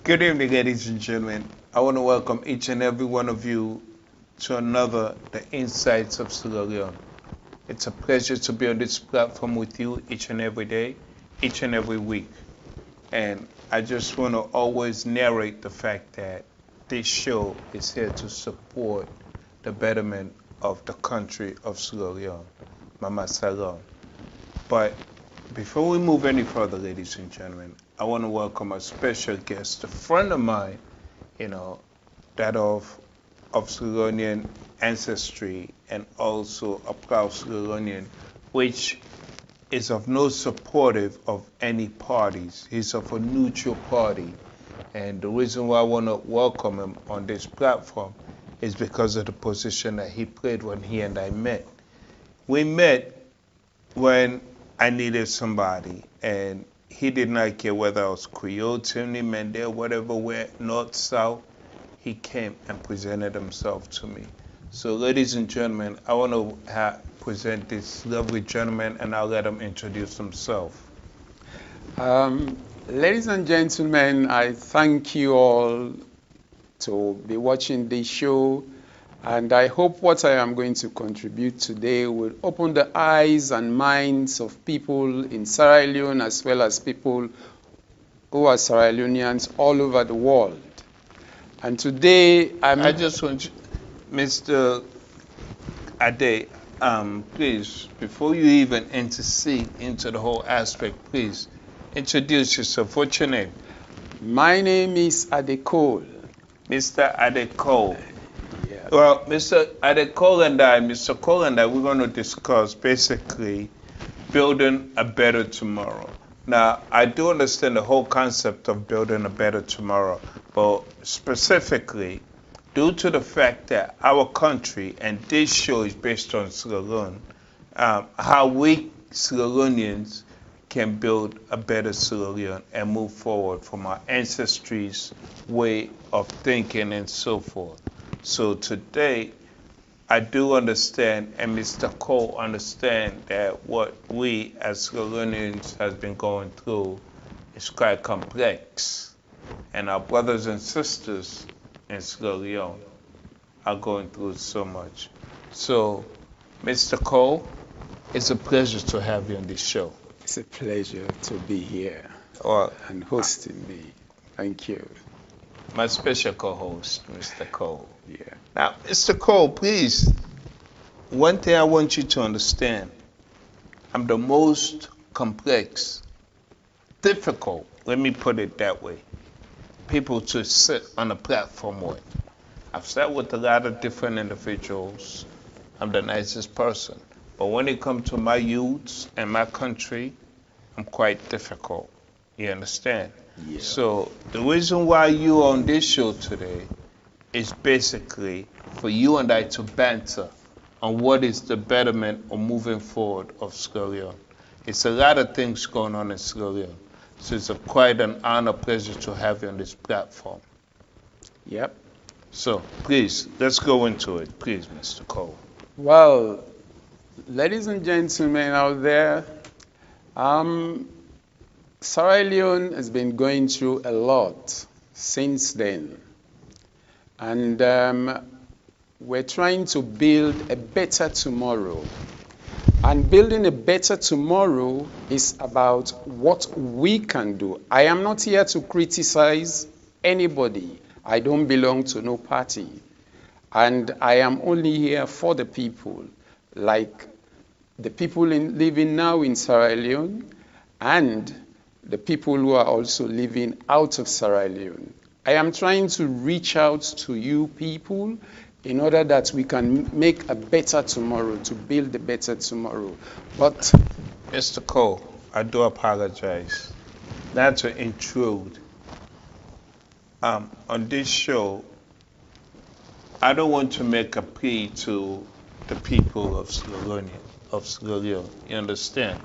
Good evening, ladies and gentlemen. I want to welcome each and every one of you to another The Insights of Sierra Leone. It's a pleasure to be on this platform with you each and every day, each and every week. And I just want to always narrate the fact that this show is here to support the betterment of the country of Sierra Leone, Mama Salon. But before we move any further, ladies and gentlemen, I want to welcome a special guest, a friend of mine, that of Sierra Leonean ancestry and also a proud Sierra Leonean, which is of no supportive of any parties. He's of a neutral party. And the reason why I want to welcome him on this platform is because of the position that he played when he and I met. We met when I needed somebody, and he did not care whether I was Creole, Tini, Mendel, whatever, where, north, south. He came and presented himself to me. So, ladies and gentlemen, I want to present this lovely gentleman, and I'll let him introduce himself. Ladies and gentlemen, I thank you all to be watching this show, and I hope what I am going to contribute today will open the eyes and minds of people in Sierra Leone as well as people who are Sierra Leoneans all over the world. And today I just want you, Mr. Ade, please, before you even intercede into the whole aspect, please introduce yourself. What's your name? My name is Ade Cole. Mr. Ade Cole. Yeah. Well, Mr. Ade Cole and Mr. Cole and I, we're going to discuss basically building a better tomorrow. Now, I do understand the whole concept of building a better tomorrow, but specifically, due to the fact that our country, and this show is based on Sierra Leone, how we Sierra Leoneans can build a better Sierra Leone and move forward from our ancestry's way of thinking and so forth. So today, I do understand, and Mr. Cole understand that what we as Sierra Leoneans has been going through is quite complex. And our brothers and sisters in Sierra Leone are going through so much. So, Mr. Cole, it's a pleasure to have you on this show. It's a pleasure to be here and hosting me. Thank you. My special co-host, Mr. Cole. Yeah. Now, Mr. Cole, please, one thing I want you to understand, I'm the most complex, difficult, let me put it that way, people to sit on a platform with. I've sat with a lot of different individuals. I'm the nicest person. But when it comes to my youths and my country, I'm quite difficult. You understand? Yeah. So the reason why you're on this show today is basically for you and I to banter on what is the betterment or moving forward of Sierra Leone. It's a lot of things going on in Sierra Leone. So it's quite an honor, pleasure to have you on this platform. Yep. So please, let's go into it. Please, Mr. Cole. Well, ladies and gentlemen out there, Sierra Leone has been going through a lot since then. And we're trying to build a better tomorrow. And building a better tomorrow is about what we can do. I am not here to criticize anybody. I don't belong to no party. And I am only here for the people, like the people living now in Sierra Leone and the people who are also living out of Sierra Leone. I am trying to reach out to you people in order that we can make a better tomorrow, to build a better tomorrow. But Mr. Cole, I do apologize not to intrude. On this show, I don't want to make a plea to the people of Sierra Leone. You understand?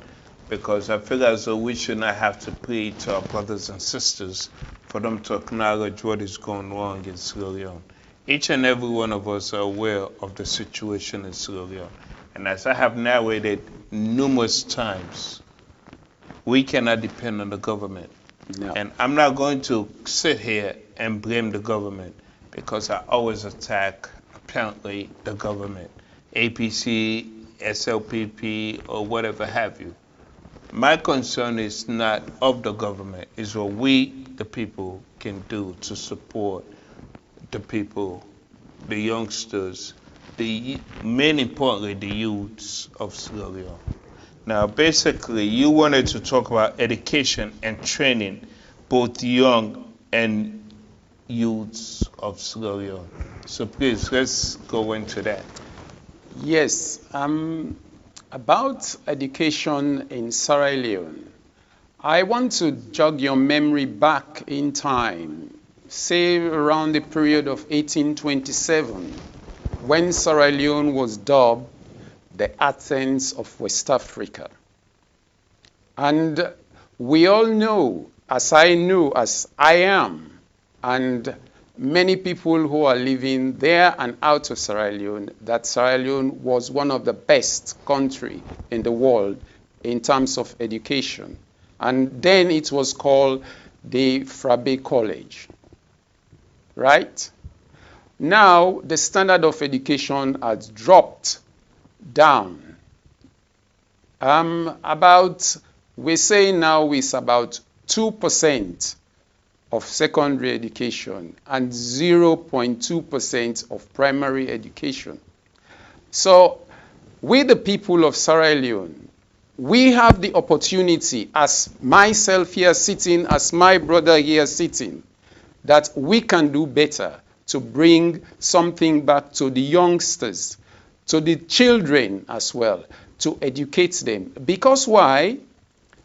Because I feel as though we should not have to plead to our brothers and sisters for them to acknowledge what is going wrong in Sierra Leone. Each and every one of us are aware of the situation in Sierra Leone. And as I have narrated numerous times, We cannot depend on the government. No. And I'm not going to sit here and blame the government, because I always attack, apparently, the government, APC, SLPP, or whatever have you. My concern is not of the government, it's what we, the people, can do to support the people, the youngsters, main importantly, the youths of Sierra Leone. Now, basically, you wanted to talk about education and training, both young and youths of Sierra Leone. So please, let's go into that. Yes, about education in Sierra Leone, I want to jog your memory back in time, say around the period of 1827, when Sierra Leone was dubbed the Athens of West Africa. And we all know, as I know, as I am, and many people who are living there and out of Sierra Leone, that Sierra Leone was one of the best countries in the world in terms of education. And then it was called the SIE0RRA College, right? Now, the standard of education has dropped down. We say now it's about 2% of secondary education and 0.2% of primary education. So we, the people of Sierra Leone, we have the opportunity, as myself here sitting, as my brother here sitting, that we can do better to bring something back to the youngsters, to the children as well, to educate them. Because why?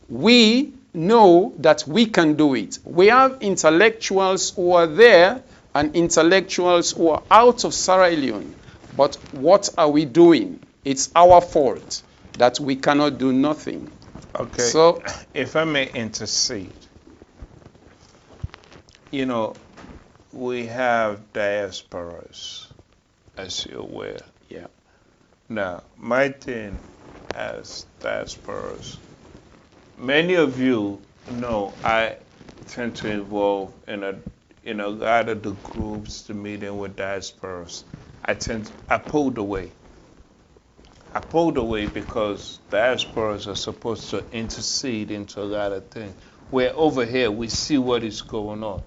We know that we can do it. We have intellectuals who are there and intellectuals who are out of Sierra Leone. But what are we doing? It's our fault that we cannot do nothing. Okay, so if I may intercede, you know, we have diasporas, as you're aware. Yeah. Now, my thing as diasporas, many of you know I tend to involve in a lot of the groups, the meeting with diasporas. I pulled away. I pulled away because diasporas are supposed to intercede into a lot of things. Where over here we see what is going on.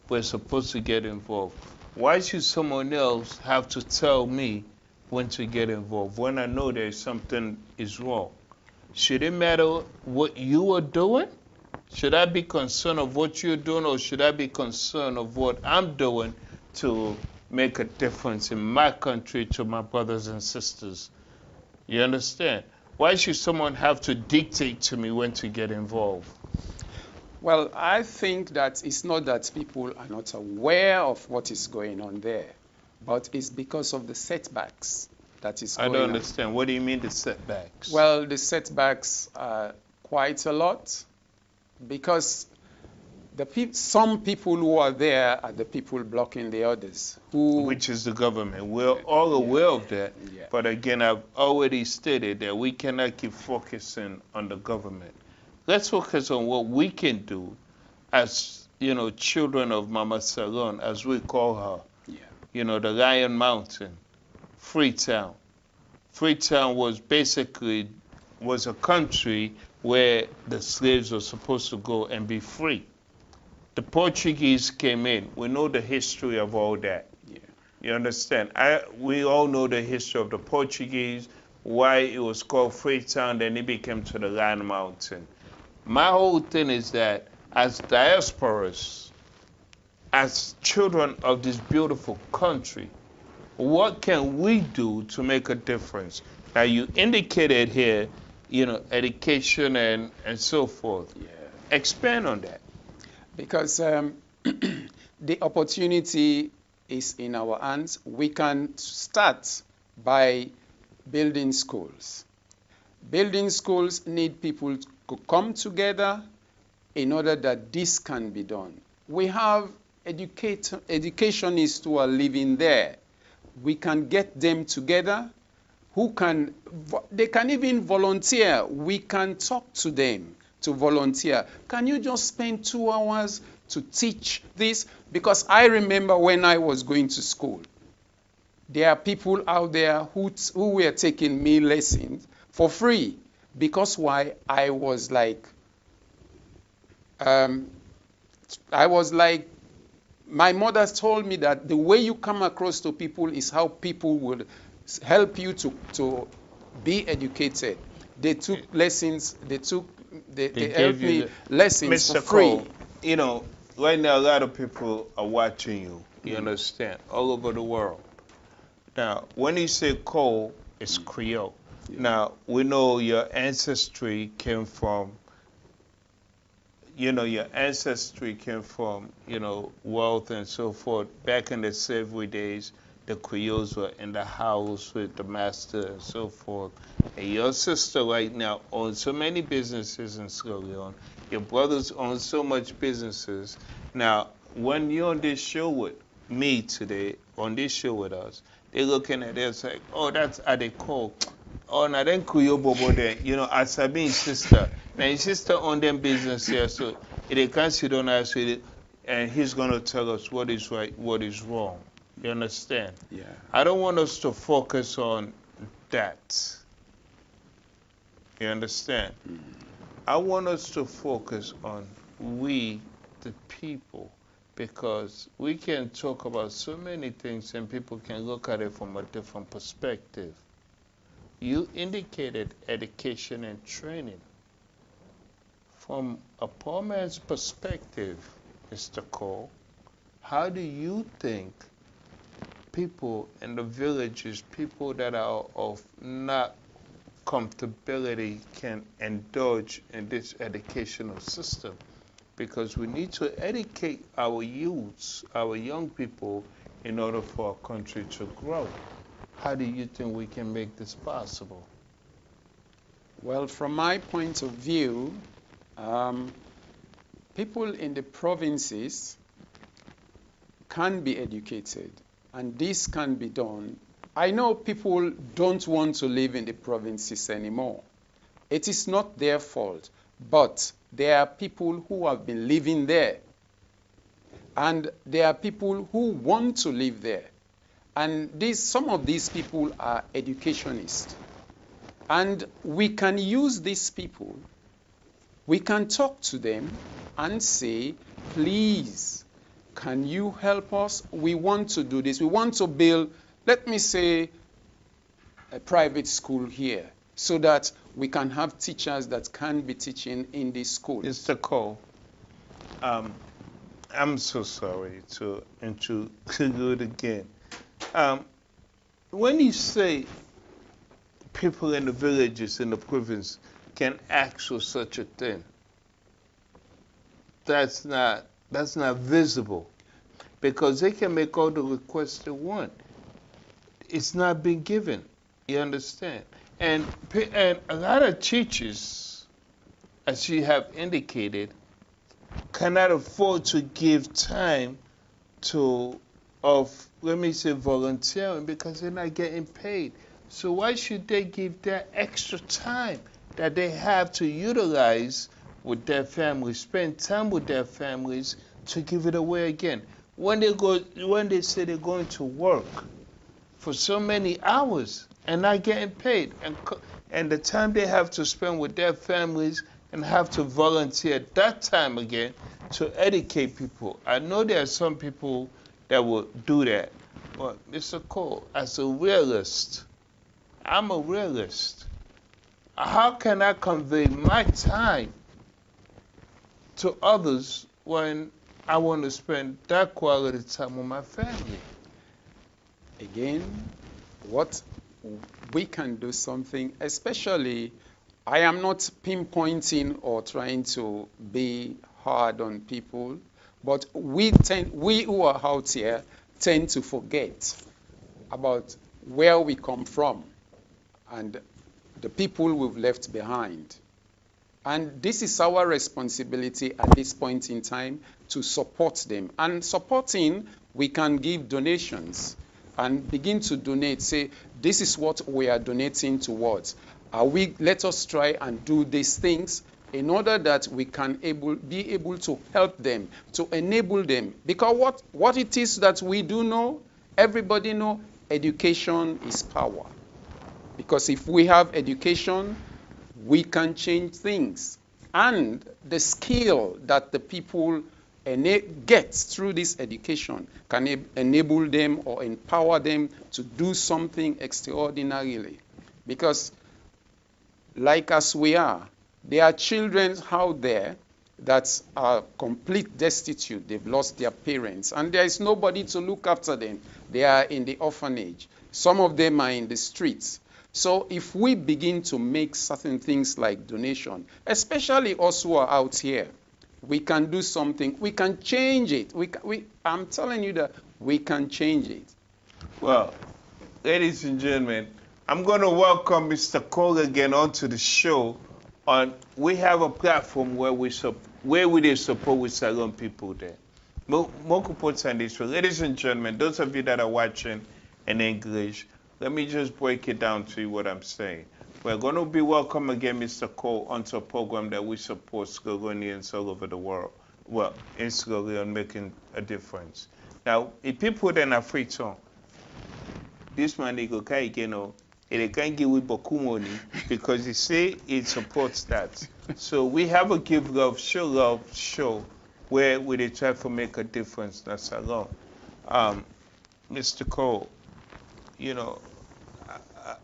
We're supposed to get involved. Why should someone else have to tell me when to get involved when I know there's something is wrong? Should it matter what you are doing? Should I be concerned of what you're doing, or should I be concerned of what I'm doing to make a difference in my country to my brothers and sisters? You understand? Why should someone have to dictate to me when to get involved? Well, I think that it's not that people are not aware of what is going on there, but it's because of the setbacks that is going on. I don't understand. What do you mean the setbacks? Well, the setbacks are quite a lot, because some people who are there are the people blocking the others. Which is the government. We're all aware of that. Yeah. But again, I've already stated that we cannot keep focusing on the government. Let's focus on what we can do as, children of Mama Salon, as we call her. Yeah. The Lion Mountain, Freetown. Freetown was basically a country where the slaves were supposed to go and be free. The Portuguese came in. We know the history of all that. Yeah. You understand? We all know the history of the Portuguese, why it was called Freetown, then it became to the Lion Mountain. My whole thing is that as diasporas, as children of this beautiful country, what can we do to make a difference? Now, you indicated here, education and so forth. Yeah. Expand on that. Because the opportunity is in our hands. We can start by building schools. Building schools need people to come together in order that this can be done. We have educationists who are living there. We can get them together. They can even volunteer. We can talk to them. to volunteer. Can you just spend 2 hours to teach this? Because I remember when I was going to school, there are people out there who were taking me lessons for free. Because why? I was like, my mother told me that the way you come across to people is how people would help you to be educated. They took lessons, they helped me lessons for Mr. free. Cole, you know, right now a lot of people are watching you, you understand, all over the world. Now, when you say Cole, it's Creole. Yeah. Now, we know your ancestry came from, wealth and so forth. Back in the slavery days, the Creoles were in the house with the master and so forth. And your sister right now owns so many businesses in Sierra Leone. Your brothers own so much businesses. Now, when you're on this show with me today, on this show with us, they're looking at it like, oh, that's how they call. Oh, now then Creole Bobo there, Asabi's sister. Now his sister own them business here, so they can't sit on us with it, and he's going to tell us what is right, what is wrong. You understand? Yeah. I don't want us to focus on that. You understand? I want us to focus on we, the people, because we can talk about so many things and people can look at it from a different perspective. You indicated education and training. From a poor man's perspective, Mr. Cole, how do you think people in the villages, people that are of not comfortability, can indulge in this educational system? Because we need to educate our youths, our young people, in order for our country to grow. How do you think we can make this possible? Well, from my point of view, people in the provinces can be educated, and this can be done. I know people don't want to live in the provinces anymore. It is not their fault, but there are people who have been living there, and there are people who want to live there. And some of these people are educationists. And we can use these people, we can talk to them and say, please, can you help us? We want to do this. We want to build, let me say, a private school here so that we can have teachers that can be teaching in this school. Mr. Cole, I'm so sorry to include again. When you say people in the villages in the province can ask for such a thing, that's not visible, because they can make all the requests they want. It's not being given. You understand? And a lot of teachers, as you have indicated, cannot afford to give time volunteering, because they're not getting paid. So why should they give that extra time that they have to utilize with their families, spend time with their families, to give it away again? When they say they're going to work for so many hours and not getting paid, and the time they have to spend with their families and have to volunteer that time again to educate people. I know there are some people that will do that, but Mr. Cole, as a realist, I'm a realist. How can I convey my time to others when I want to spend that quality time with my family? Again, what we can do something, especially, I am not pinpointing or trying to be hard on people, but we who are out here tend to forget about where we come from and the people we've left behind. And this is our responsibility at this point in time to support them. And supporting, we can give donations and begin to donate. Say, this is what we are donating towards. Let us try and do these things in order that we can be able to help them, to enable them. Because what it is that we do know, everybody know, education is power. Because if we have education, we can change things. And the skill that the people get through this education can enable them or empower them to do something extraordinarily. Because like as we are, there are children out there that are complete destitute. They've lost their parents, and there is nobody to look after them. They are in the orphanage. Some of them are in the streets. So if we begin to make certain things like donation, especially us who are out here, we can do something. We can change it. I'm telling you that we can change it. Well, ladies and gentlemen, I'm going to welcome Mr. Cole again onto the show. We have a platform where we support with Salon people there. Ladies and gentlemen, those of you that are watching in English, let me just break it down to you what I'm saying. We're going to be welcome again, Mr. Cole, onto a program that we support Sierra-Leoneans all over the world. Well, in Sierra Leone, making a difference. Now, if people then are free to, this man, they go, it can give we beaucoup money because they say it supports that. So we have a give love show where we try to make a difference. That's a lot. Mr. Cole, you know,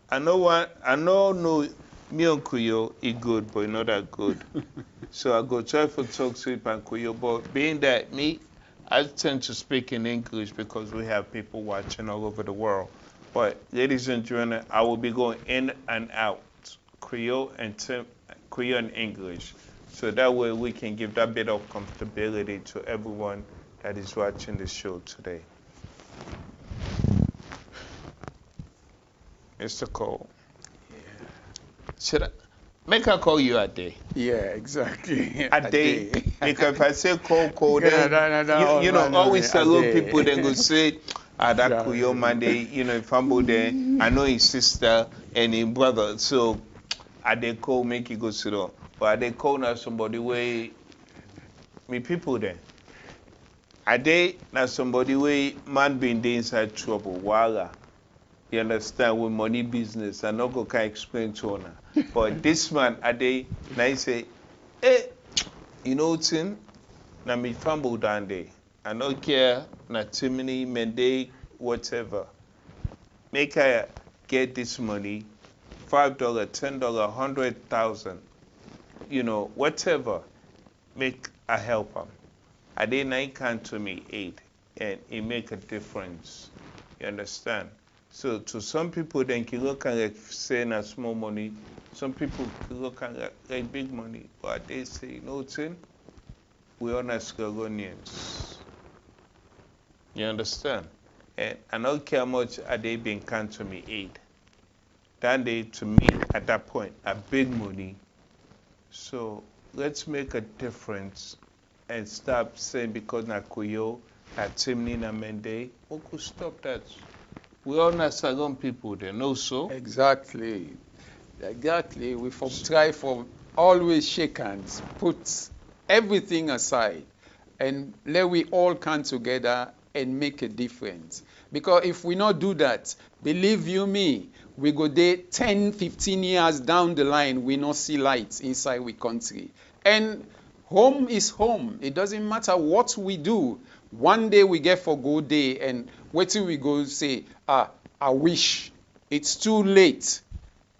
I know me and Kuyo is good, but not that good. So I go try to talk to you and Kuyo, but being that I tend to speak in English because we have people watching all over the world. But ladies and gentlemen, I will be going in and out, Creole and English. So that way we can give that bit of comfortability to everyone that is watching the show today. Mr. Cole. Yeah. Make I call you a day? Yeah, exactly. A day. Because if I say Cole, then you know, always salute people, then go say, that Kuyo man, if I'm there, I know his sister and his brother, so I they call make you go sit down. But I they call now somebody way me people there. I they now somebody way man being there inside trouble, wala. You understand, with money business, I not go can explain to her. But this man I they now he say, hey, you know what's in? Now me fumble down there. I don't care, not too many Monday, whatever. Make I get this money, $5, $10, 100,000, you know, whatever. Make I help them. I didn't come to me aid, and it make a difference. You understand? So to some people, then you look at like saying a small money. Some people look at like big money, but they say, no thing. We are not Sierra-Leoneans. You understand? And I don't care how much are they being kind to me aid. That day to me at that point are big money. So let's make a difference and stop saying because na Kuyo, na Timni, na Mende, we could stop that. We are not Salon people there, no so? Exactly. Exactly. We try for always shake hands, put everything aside, and let we all come together and make a difference. Because if we not do that, believe you me, we go there 10, 15 years down the line, we not see lights inside we country. And home is home. It doesn't matter what we do. One day we get for good day, and wait till we go say, I wish. It's too late.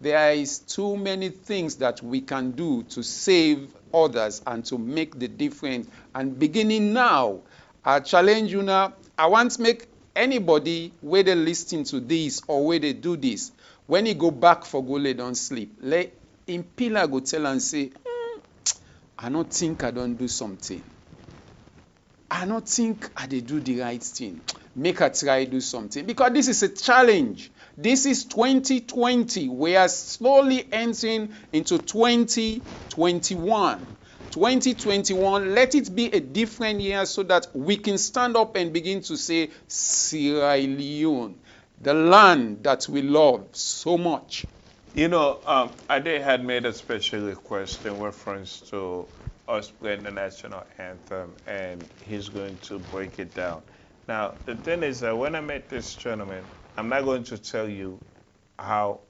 There is too many things that we can do to save others and to make the difference. And beginning now, I challenge you now. I want to make anybody, where they listen to this or where they do this, when he go back for go lay don't sleep, let him pillar go tell and say, I don't think I don't do something. I don't think I did do the right thing. Make a try do something. Because this is a challenge. This is 2020. We are slowly entering into 2021. 2021, let it be a different year so that we can stand up and begin to say, Sierra Leone, the land that we love so much. You know, Ade had made a special request in reference to us playing the national anthem, and he's going to break it down. Now, the thing is that when I met this gentleman, I'm not going to tell you how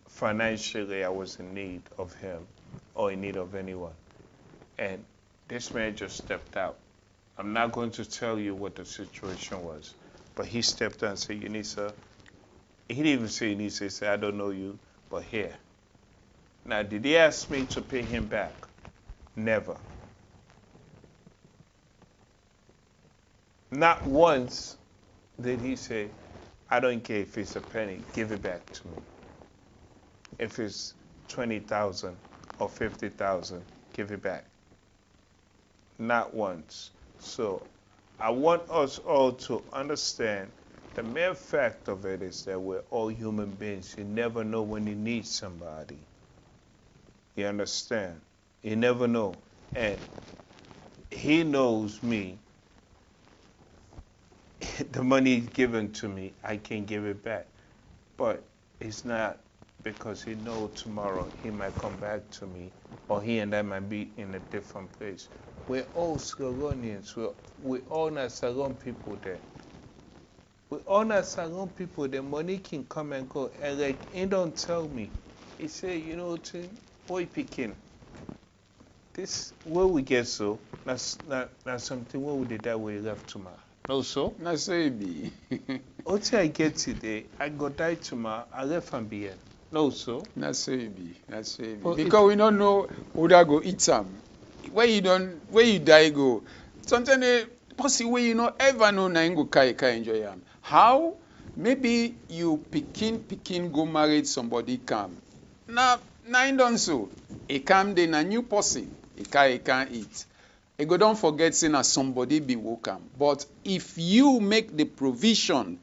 financially I was in need of him or in need of anyone. And this man just stepped out. I'm not going to tell you what the situation was, but he stepped out and said, Unisa, he didn't even say Unisa, he said, I don't know you, but here. Now, did he ask me to pay him back? Never. Not once did he say, I don't care if it's a penny, give it back to me. If it's 20,000 or 50,000, give it back. Not once. So I want us all to understand the mere fact of it is that we're all human beings. You never know when you need somebody. You understand? You never know. And he knows me. The money given to me, I can give it back. But it's not because he knows tomorrow he might come back to me or he and I might be in a different place. We're all Sierronians. We all not Sierra people there. We all not Sierra people. The money can come and go. And like, he don't tell me. He say, you know what, boy picking. This, where we get so, that's not something where we did that way left tomorrow. No, so? Na so e be. What I get today, I go die tomorrow, I left and be here. No, so? Na so e be. Na so e be. Well, Because we don't know who that go eat some. Where you die go. Sometimes possibly where you not ever know na go kai enjoy am. How? Maybe you picking go marry somebody come. Na in done so. He come then a new person. He can't eat. You go don't forget saying that somebody be welcome. But if you make the provision,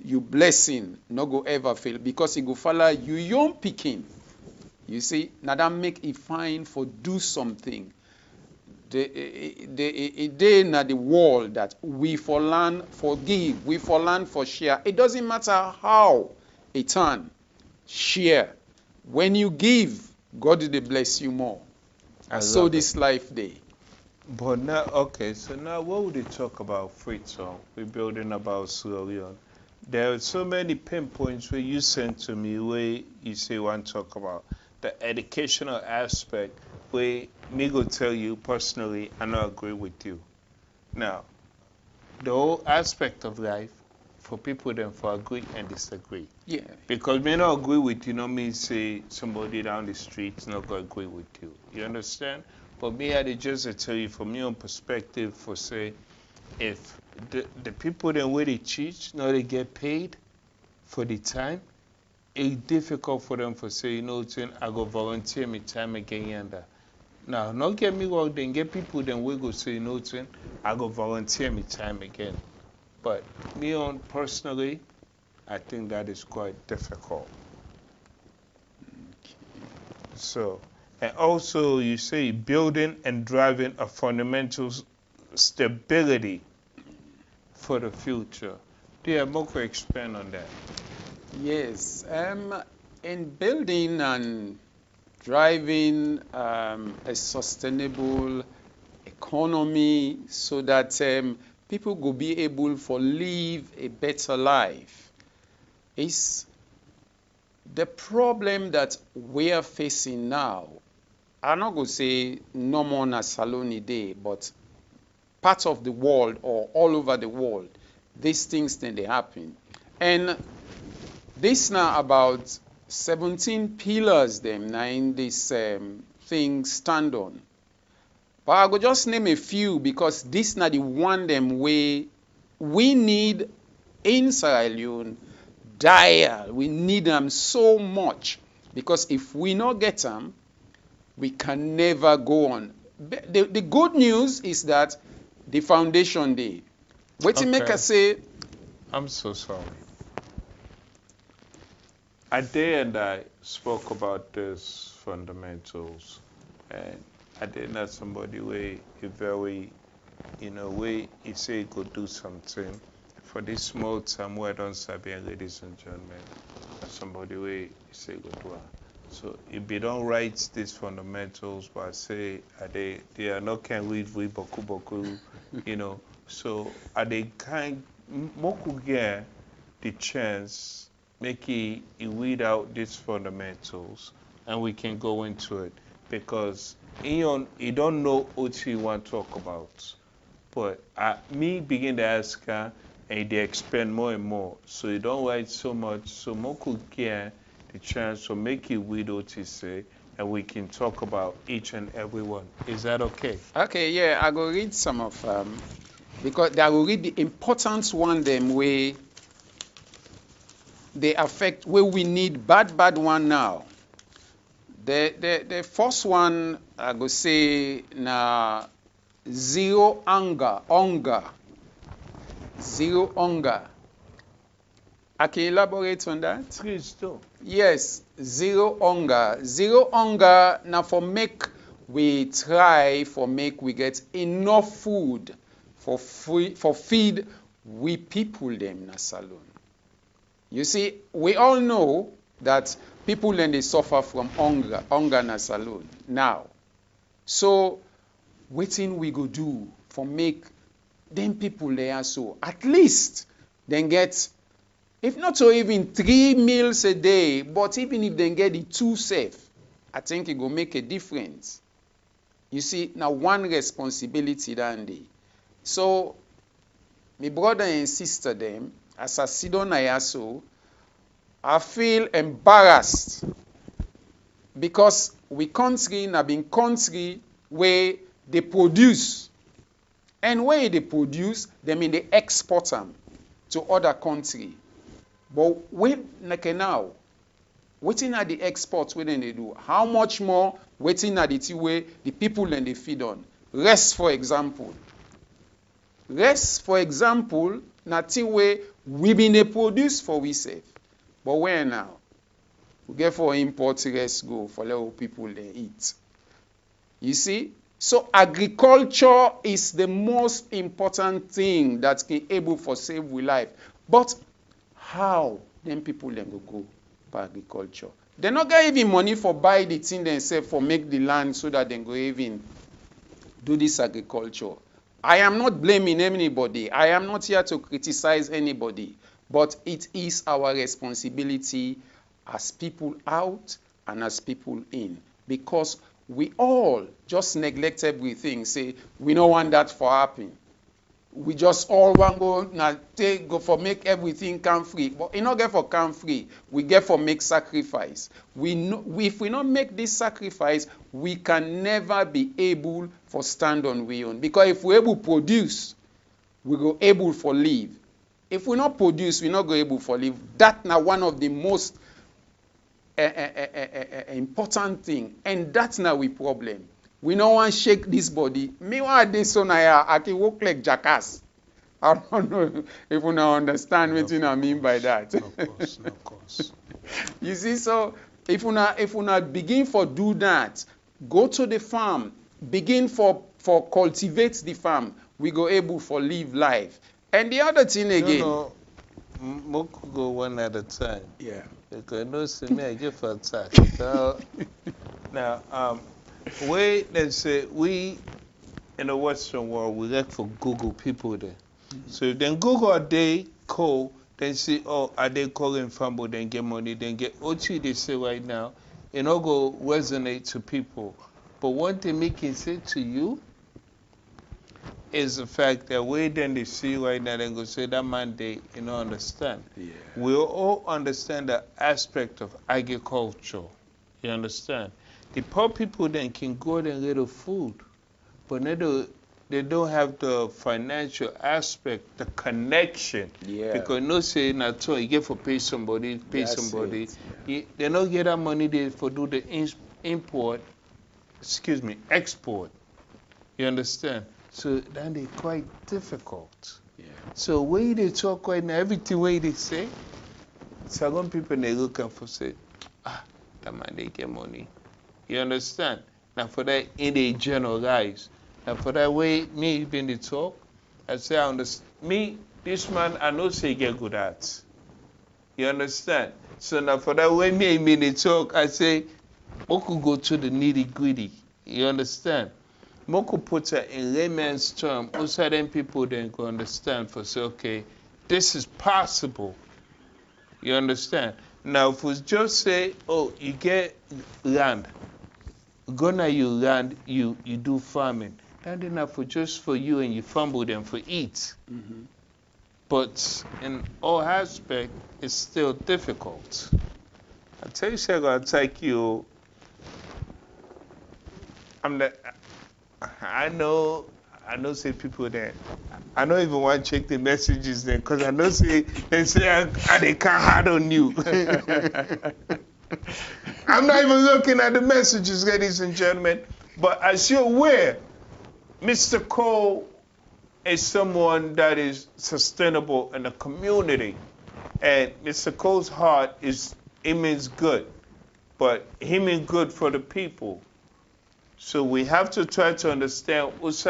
you blessing no go ever fail because it go follow you young picking. You see, now that make it fine for do something. The day na the world that we for land forgive, we for land for share. It doesn't matter how it turn, share. When you give, God will bless you more. And so this life day. But now, okay, so now what would you talk about freedom? We're building about Sierra Leone. There are so many pinpoints where you sent to me where you say you want to talk about the educational aspect where me go tell you personally, I don't agree with you. Now, the whole aspect of life, for people then for agree and disagree. Yeah. Because me not agree with you, no mean say somebody down the street not gonna agree with you. You understand? But me, I just tell you from your own perspective for say, if the people then where they teach, now they get paid for the time, it's difficult for them for say, you know, I go volunteer me time again and that. Now, not get me wrong, then get people then we go say, you know, I go volunteer me time again. But me on personally, I think that is quite difficult. So, and also you say building and driving a fundamental stability for the future. Do you have more to expand on that? Yes. In building and driving a sustainable economy so that people will be able to live a better life is the problem that we are facing now. I'm not going to say no more na Saloni Day, but part of the world or all over the world, these things then they happen. And this now about 17 pillars them now in this thing stand on. But I will just name a few because this now the one them way we need in Sierra Leone dire. We need them so much because if we not get them, we can never go on. The good news is that the foundation day. What to make us say? I'm so sorry. Ade and I spoke about these fundamentals, and Ade not somebody way very, you know, way he say he could do something for this small time where I don't sabi, ladies and gentlemen, somebody way say good one. So if they don't write these fundamentals, but say they are not can read boku boku, you know. So are they kind moku get the chance make it read out these fundamentals and we can go into it because you don't know what you want to talk about. But me begin to ask her and they expand more and more. So you don't write so much, so more could get the chance to make you read what you say and we can talk about each and every one. Is that okay? Okay, yeah, I go read some of because I will read the important one them way they affect where we need bad one now. The first one I go say na zero hunger. Zero hunger. I can elaborate on that? Please do. Yes, zero hunger. Zero hunger now for make we try for make we get enough food for feed we people them na saloon. You see, we all know that people then they suffer from hunger na saloon now. So wetin we go do for make them people there so at least then get if not so even 3 meals a day, but even if they get the 2 safe, I think it will make a difference. You see, now one responsibility that day. So, my brother and sister them, as I sit down here so, I feel embarrassed because we country na been country where they produce, and where they produce, they mean they export them to other country. But when like now, waiting at the exports when they do, how much more waiting at the way the people then they feed on. Rest for example. Rest for example, not way we been they produce for we save. But where now? We get for import rest go for little people they eat. You see? So agriculture is the most important thing that can able for save we life. But how them people then go for agriculture? They not get even money for buy the thing themselves for make the land so that they go even do this agriculture. I am not blaming anybody. I am not here to criticize anybody. But it is our responsibility as people out and as people in. Because we all just neglect everything. Say, we don't want that for happen. We just all want go for make everything come free. But you not get for come free. We get for make sacrifice. If we not make this sacrifice, we can never be able for stand on we own. Because if we able produce, we go able for live. If we not produce, we not go able for live. That now one of the most important thing, and that's now we problem. We don't want to shake this body. Me want this so now I can walk like jackass. I don't know if you now understand what I mean by that. Of course. You see, so if you not begin for do that, go to the farm, begin for cultivate the farm, we go able for live life. And the other thing again. No, Moku go one at a time. Yeah. Because no see me I get for attack. So now let's say we in the Western world we like for Google people there. Mm-hmm. So then Google a day call, then see are they calling family, then get money, then get what they say right now, it all go resonate to people. But one thing making sense to you is the fact that we then they see right now then go say that man they understand. Yeah. We all understand the aspect of agriculture. You understand? The poor people then can go there and get food, but they don't have the financial aspect, the connection. Yeah. Because no say not so you get for pay somebody. Yeah. They don't get that money there for do the export. You understand? So then they quite difficult. Yeah. So when they talk right now, everything way they say, some people they look up for say, that man they get money. You understand? Now for that in they generalize. Now for that way me been the talk, I say I understand me this man, I know say he get good at. You understand? So now for that, when me talk, I say, Moku go to the nitty gritty. You understand? Moku put it in layman's term, also then people then go understand for say, okay, this is possible. You understand? Now if we just say, oh, you get land, go now you land, you do farming. That's enough for just for you and you fumble them for eat. Mhm. But in all aspects, it's still difficult. I tell you, say I'm gonna take you. I know, say people there. I don't even want to check the messages then, because I know say they say they can't hard on you. I'm not even looking at the messages, ladies and gentlemen. But as you're aware, Mr. Cole is someone that is sustainable in the community. And Mr. Cole's heart he means good, but he means good for the people. So we have to try to understand what's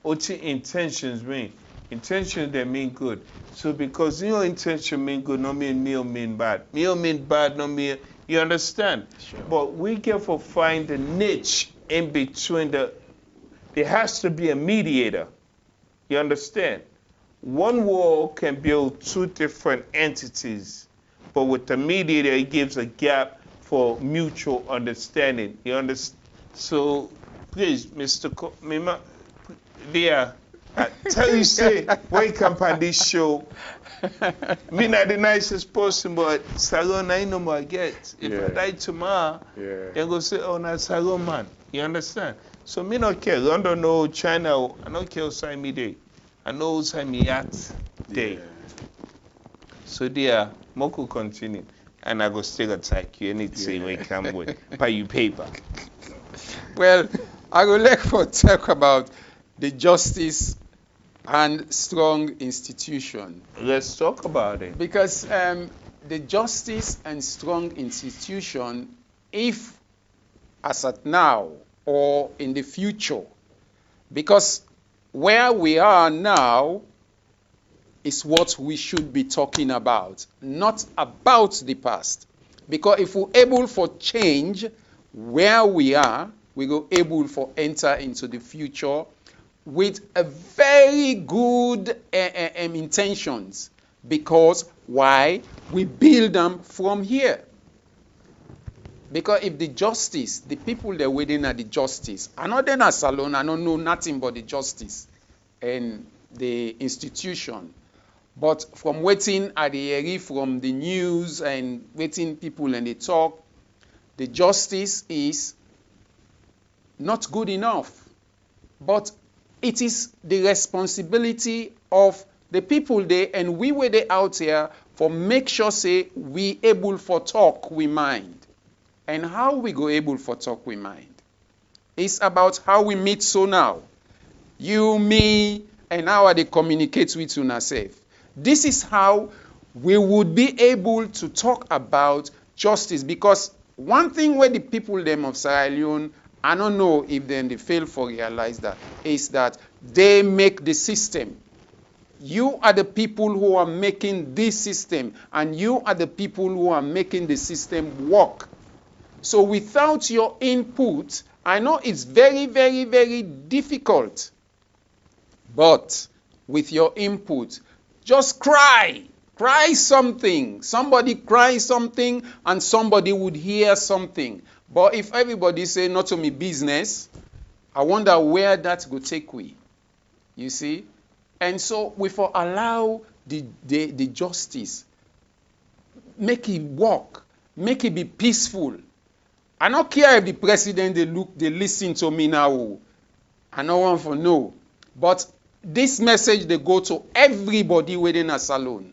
what intentions mean. Intentions they mean good. So because your intention mean good, no mean me or mean bad. Me or mean bad, no mean, you understand? Sure. But we get for find the niche in between there has to be a mediator. You understand? One wall can build two different entities, but with the mediator, it gives a gap for mutual understanding. You understand? So, please, Mr. I tell you, say, wake up on this show. Me not the nicest person, but Salon I know more get. If I die tomorrow, they go say, oh, not Salon man. You understand? So me not care. London no, China, I don't care outside me day. I know outside me at day. Yeah. So there, Moko continue. And I go still attack you anything when come with pay you paper. Well, I would like to talk about the justice and strong institution. Let's talk about it. Because the justice and strong institution, if as at now or in the future, because where we are now is what we should be talking about, not about the past. Because if we're able for change where we are, we go able for enter into the future with a very good intentions. Because why? We build them from here. Because if the justice, the people that are waiting at the justice, I know they're not alone, I don't know nothing but the justice and the institution. But from waiting at the area, from the news and waiting people and they talk, the justice is not good enough. But it is the responsibility of the people there and we were there out here for make sure say we able for talk we mind. And how we go able for talk we mind? It's about how we meet so now. You, me, and how they communicate with you safe. This is how we would be able to talk about justice. Because one thing where the people them of Sierra Leone, I don't know if then they fail for realize that, is that they make the system. You are the people who are making this system, and you are the people who are making the system work. So without your input, I know it's very, very, very difficult. But with your input, just cry. Cry something. Somebody cry something and somebody would hear something. But if everybody say not to me business, I wonder where that will take we. You see? And so we for allow the justice, make it work, make it be peaceful. I don't care if the president they listen to me now. I don't want to know. But this message they go to everybody within a salon.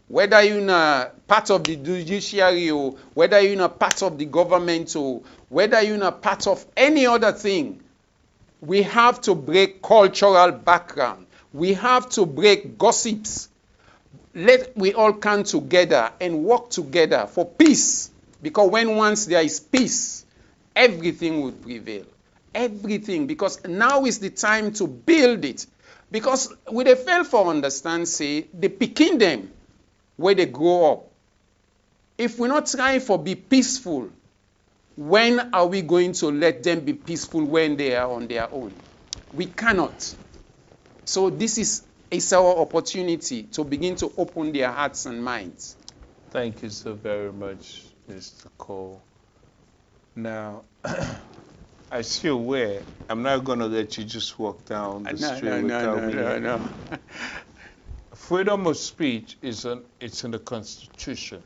Whether you're not part of the judiciary or whether you're not part of the government or whether you're not part of any other thing, we have to break cultural background. We have to break gossips. Let we all come together and work together for peace. Because when once there is peace, everything will prevail. Everything. Because now is the time to build it. Because we dey fail for understand, say, the pikin them, where they grow up, if we're not trying for be peaceful, when are we going to let them be peaceful when they are on their own? We cannot. So this is our opportunity to begin to open their hearts and minds. Thank you so very much, Mr. Cole. Now, as you're aware, I'm not going to let you just walk down the street without me. No. Freedom of speech it's in the Constitution.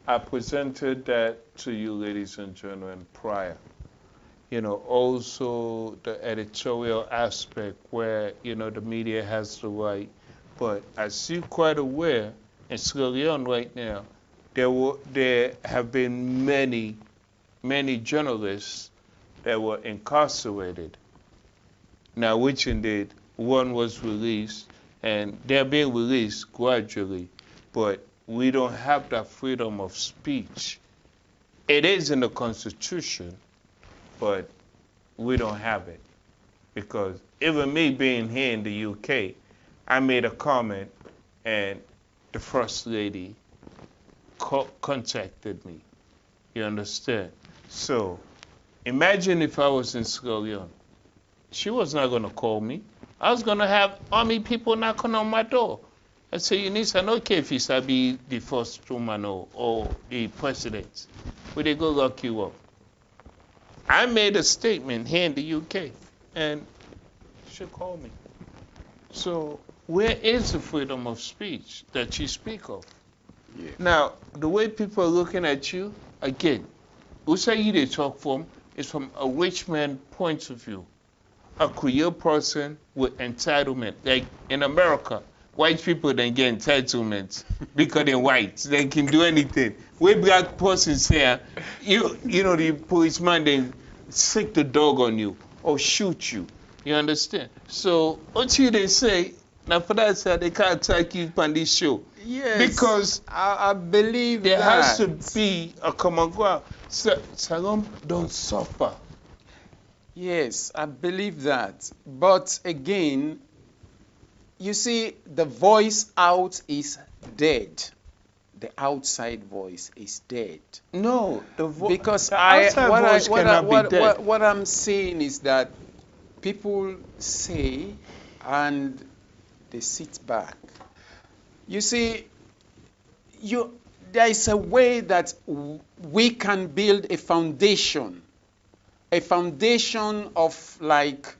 I presented that to you, ladies and gentlemen, prior. Also the editorial aspect where, the media has the right. But as you're quite aware, in Sierra Leone right now, there have been many journalists that were incarcerated. Now, which indeed, one was released, and they're being released gradually, but we don't have that freedom of speech. It is in the Constitution, but we don't have it. Because even me being here in the UK, I made a comment, and the First Lady contacted me. You understand? So, imagine if I was in Sierra Leone. She was not going to call me. I was going to have army people knocking on my door. I say, Eunice, I don't care if it's be the first woman or the president. Will they go lock you up? I made a statement here in the UK, and she called me. So where is the freedom of speech that you speak of? Yeah. Now, the way people are looking at you, again, who say you they talk from is from a rich man point of view. A queer person with entitlement. Like in America, white people don't get entitlements because they're white. They can do anything. Where black persons here, the policeman then sick the dog on you or shoot you. You understand? So what you they say, now for that side they can't attack you on this show. Yes. Because I believe there that. has to be a common ground. So Salom don't suffer. Yes, I believe that. But again, you see, the voice out is dead. The outside voice is dead. No, Because the outside voice cannot be dead. What I'm saying is that people say and they sit back. You see, there is a way that we can build a foundation of like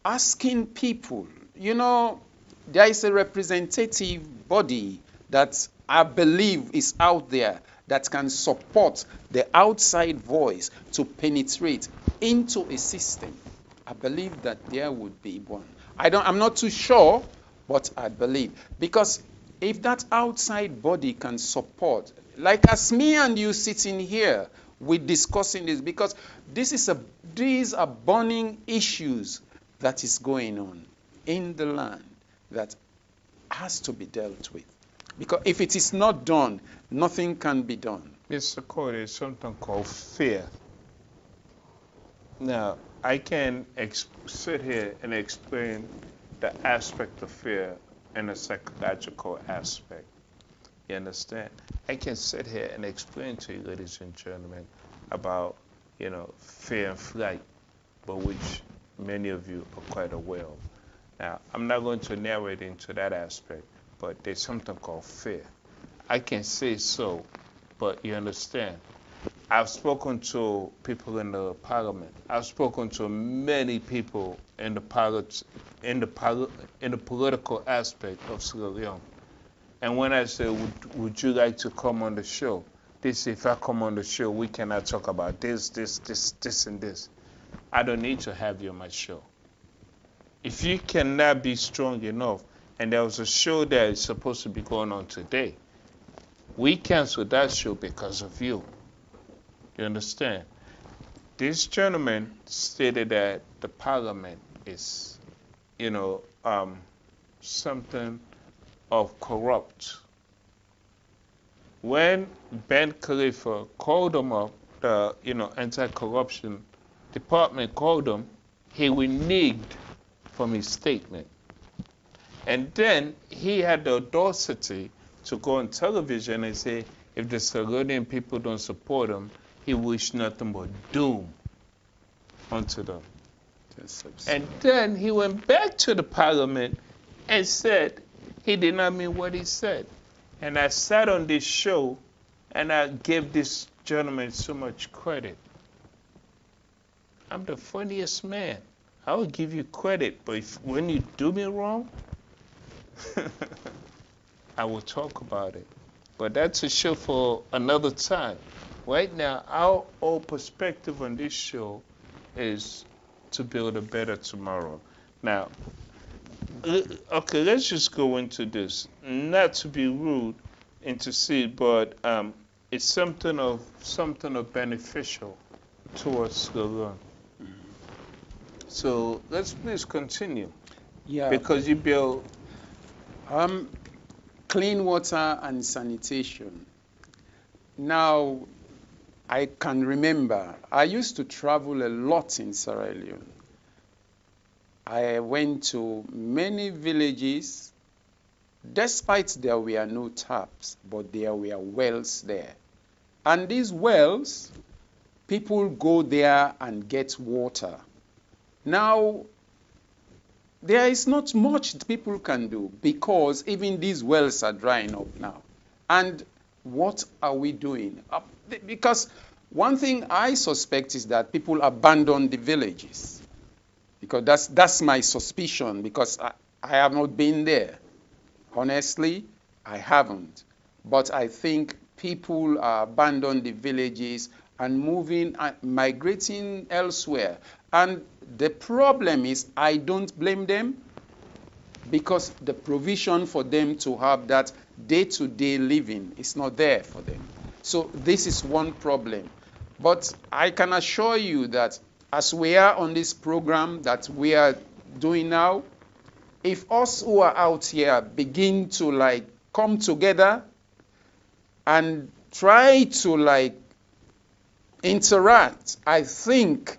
asking people. There is a representative body that I believe is out there that can support the outside voice to penetrate into a system. I believe that there would be one. I'm not too sure, but I believe. Because if that outside body can support, like as me and you sitting here, we're discussing this, because these are burning issues that is going on in the land that has to be dealt with. Because if it is not done, nothing can be done. Mr. Cole, there's something called fear. Now, I can sit here and explain the aspect of fear and a psychological aspect. You understand? I can sit here and explain to you, ladies and gentlemen, about, fear and flight, but which many of you are quite aware of. Now, I'm not going to narrate into that aspect, but there's something called fear. I can say so, but you understand. I've spoken to people in the parliament. I've spoken to many people in the political aspect of Sierra Leone. And when I say, would you like to come on the show? They say, if I come on the show, we cannot talk about this, and this. I don't need to have you on my show. If you cannot be strong enough, and there was a show that is supposed to be going on today, we canceled that show because of you. You understand? This gentleman stated that the parliament is, something of corrupt. When Ben Khalifa called him up, the anti-corruption department called him, he reneged from his statement. And then he had the audacity to go on television and say, if the Sierra people don't support him, he wished nothing but doom unto them. And then he went back to the parliament and said he did not mean what he said. And I sat on this show and I gave this gentleman so much credit. I'm the funniest man. I will give you credit, but when you do me wrong, I will talk about it. But that's a show for another time. Right now, our whole perspective on this show is to build a better tomorrow. Now, okay, let's just go into this. Not to be rude and to see, but it's something of beneficial towards the learn. So let's please continue. Yeah. Because you build clean water and sanitation. Now, I can remember, I used to travel a lot in Sierra Leone. I went to many villages, despite there were no taps, but there were wells there. And these wells, people go there and get water. Now, there is not much people can do because even these wells are drying up now. And what are we doing? Because one thing I suspect is that people abandon the villages. Because that's my suspicion, because I have not been there. Honestly, I haven't. But I think people abandon the villages and moving and migrating elsewhere. And the problem is, I don't blame them, because the provision for them to have that day-to-day living is not there for them. So this is one problem. But I can assure you that as we are on this program that we are doing now, if us who are out here begin to come together and try to interact, I think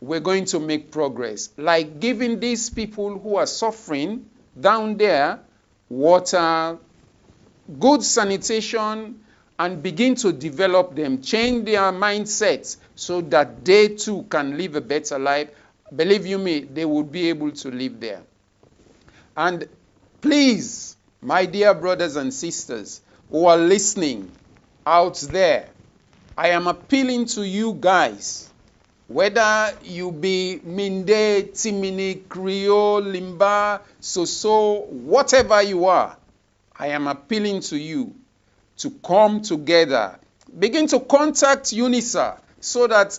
we're going to make progress. Like giving these people who are suffering down there water, good sanitation, and begin to develop them, change their mindsets so that they too can live a better life. Believe you me, they will be able to live there. And please, my dear brothers and sisters who are listening out there, I am appealing to you guys, whether you be Minde, Timini, Creole, Limba, Soso, whatever you are, I am appealing to you to come together. Begin to contact UNISA so that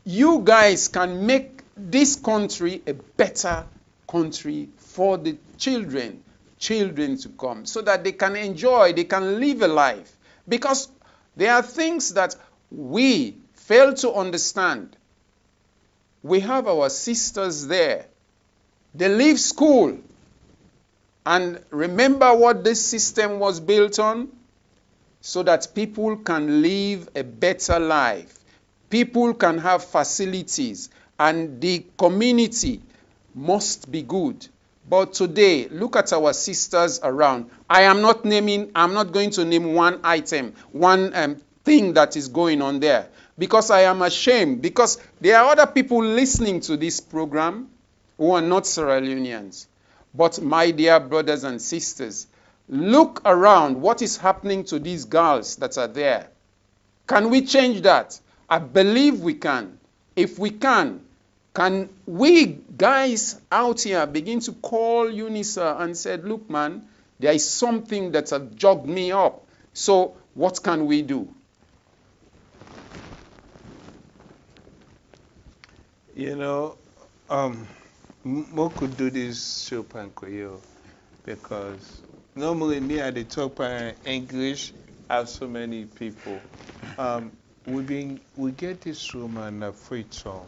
you guys can make this country a better country for the children to come, so that they can enjoy, they can live a life. Because there are things that we fail to understand. We have our sisters there. They leave school. And remember what this system was built on? So that people can live a better life. People can have facilities. And the community must be good. But today, look at our sisters around. I'm not going to name one item, one thing that is going on there. Because I am ashamed. Because there are other people listening to this program who are not Sierra Leoneans. But my dear brothers and sisters, look around what is happening to these girls that are there. Can we change that? I believe we can. If we can we guys out here begin to call UNISA and said, look man, there is something that has jogged me up. So what can we do? You know, Mo could do this show Pankoyo because normally me I dey talk by English. I have so many people. We get this woman a free song.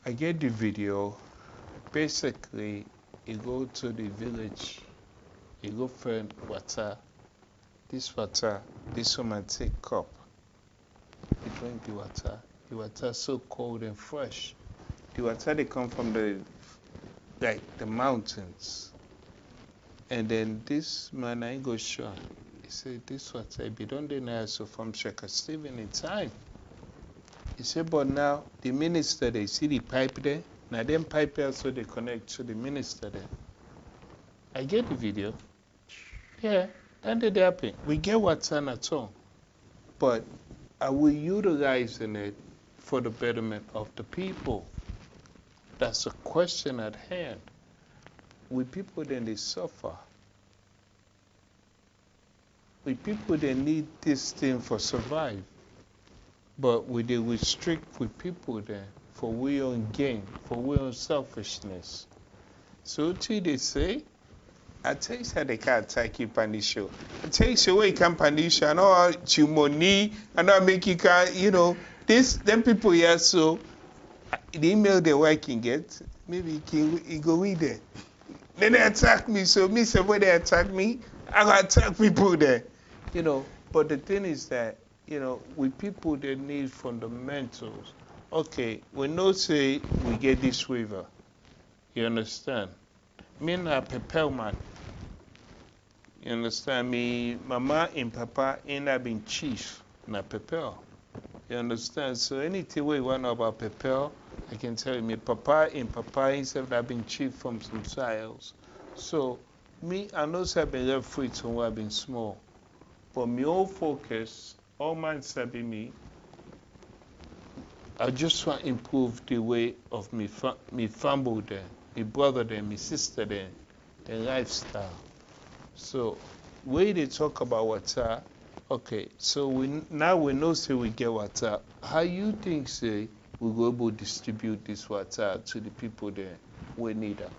I get the video. Basically, you go to the village, you go find water. This woman take cup. You drink the water. The water so cold and fresh. The water they come from the like the mountains. And then this man, I go sure. He said, this what I be done there so from Sheikh Stephen in time. He said, but now the minister, they see the pipe there. Now them pipe here, so they connect to the minister there. I get the video. Yeah, that did happen. We get what's on at all. But are we utilizing it for the betterment of the people? That's a question at hand. We people then they suffer. We people they need this thing for survive. But we they restrict with people there for we own gain, for we own selfishness. So till they say, I tell you how they can't attack you on this show. I tell you where you can punish you, I know you money, I know make you can, you know, this them people here so the email the way I can get, maybe he go read it. Then they attack me, so me say when they attack me, I gotta attack people there. You know, but the thing is that, you know, with people they need fundamentals. Okay, we know say we get this river. You understand? Me na prepare man. You understand me? Mama and Papa ain't not been chief na prepare. You understand? So anything we want about prepare, I can tell you, me Papa and Papa himself have been chief from some trials. So me, I know I've been left free to when I've been small. But me all focus, all man sabi me, I just want to improve the way of me family there, me brother there, me sister there, the lifestyle. So, when they talk about water, okay, so now we know say we get water. How you think say we go able to distribute this water to the people there we need it?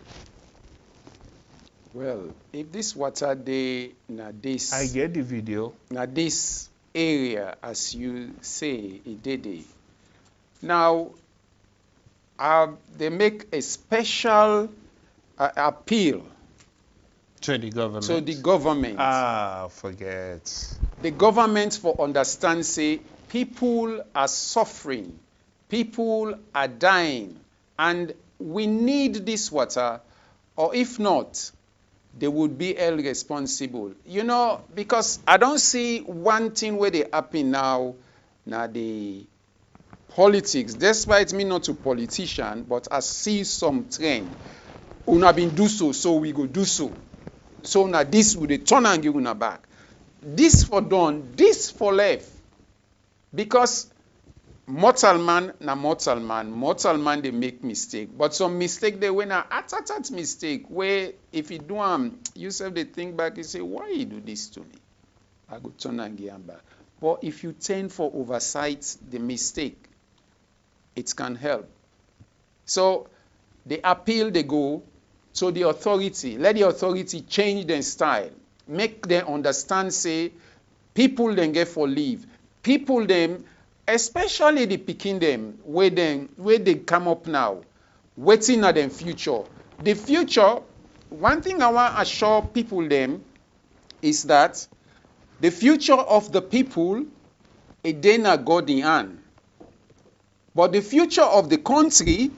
Well, if this water dey na this, I get the video. na this area, as you say, it dey. Now, they make a special appeal To the government. to the government. Ah, forget. The government for understand say people are suffering, people are dying, and we need this water, or if not, they would be held responsible. You know, because I don't see one thing where they happen now the politics, despite me not a politician, but I see some trend. Una been do so, so we go do so. So now this will they turn and give una back. This for done, this for left. Because mortal man, they make mistake. But some mistake they when at mistake where if you do yourself they think back, you say, why you do this to me? I go turn and give them back. But if you tend for oversight the mistake, it can help. So the appeal they go to the authority. Let the authority change their style. Make them understand, say, people then get for leave. People them, especially the picking them, where they come up now, waiting at them future. The future, one thing I want to assure people them is that the future of the people, it dey na God in hand. But the future of the country,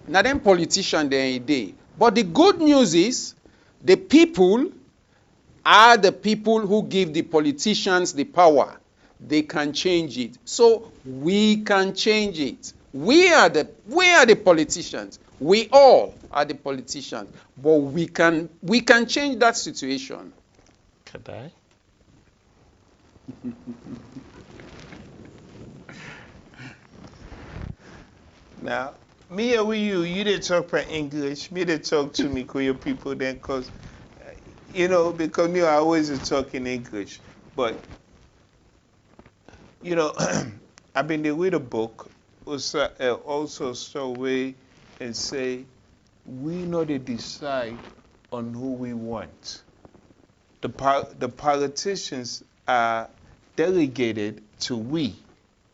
na them politicians they dey. But the good news is, the people are the people who give the politicians the power. They can change it. So we can change it. We are the politicians. We all are the politicians. But we can change that situation. Could I? Now, me and you didn't talk for English. Me they talk to me, Korean people then, because, you know, because me I always talk in English. But, you know, I've been there with a book, also survey and say, we know they decide on who we want. The politicians are delegated to we.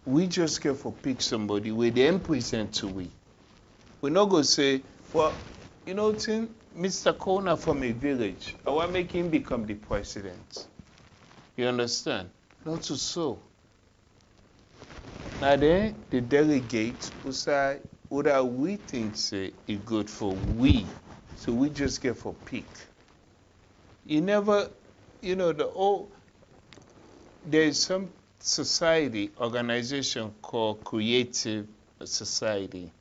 We just get for pick somebody where they present to we. We're not going to say, well, you know, Mr. Kona from a village, I want to make him become the president. You understand? Not so. Now then, the delegate who say, what we think say is good for we. So we just get for peak. You never, there's some society, organization called Creative Society,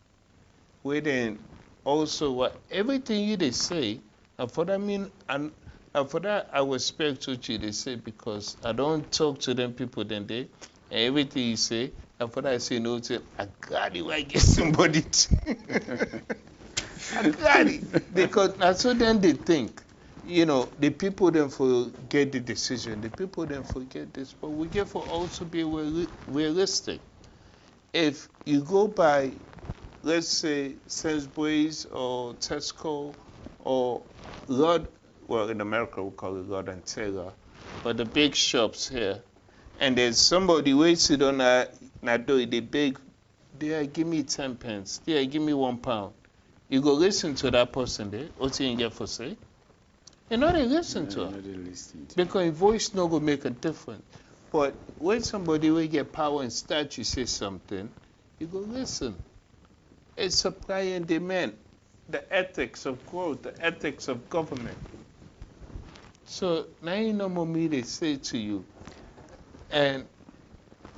where then also what everything you they say, and for that mean, and for that I respect what you they say because I don't talk to them people then they, and everything you say, and for that I say no to, I got it, I get somebody I got it. Because that's what then they think. The people then forget the decision. The people then forget this. But we get for also be realistic. If you go by, let's say, Sainsbury's or Tesco or Lord, well, in America we call it Lord and Taylor, but the big shops here, and there's somebody who sit on that door, they beg, there, give me 10 pence, there, give me £1. You go listen to that person there, what you get for say? You know they listen to her. Because your voice no go make a difference. But when somebody will get power and start you say something, you go listen. It's supply and demand, the ethics of growth, the ethics of government. So now you know what me they say to you. And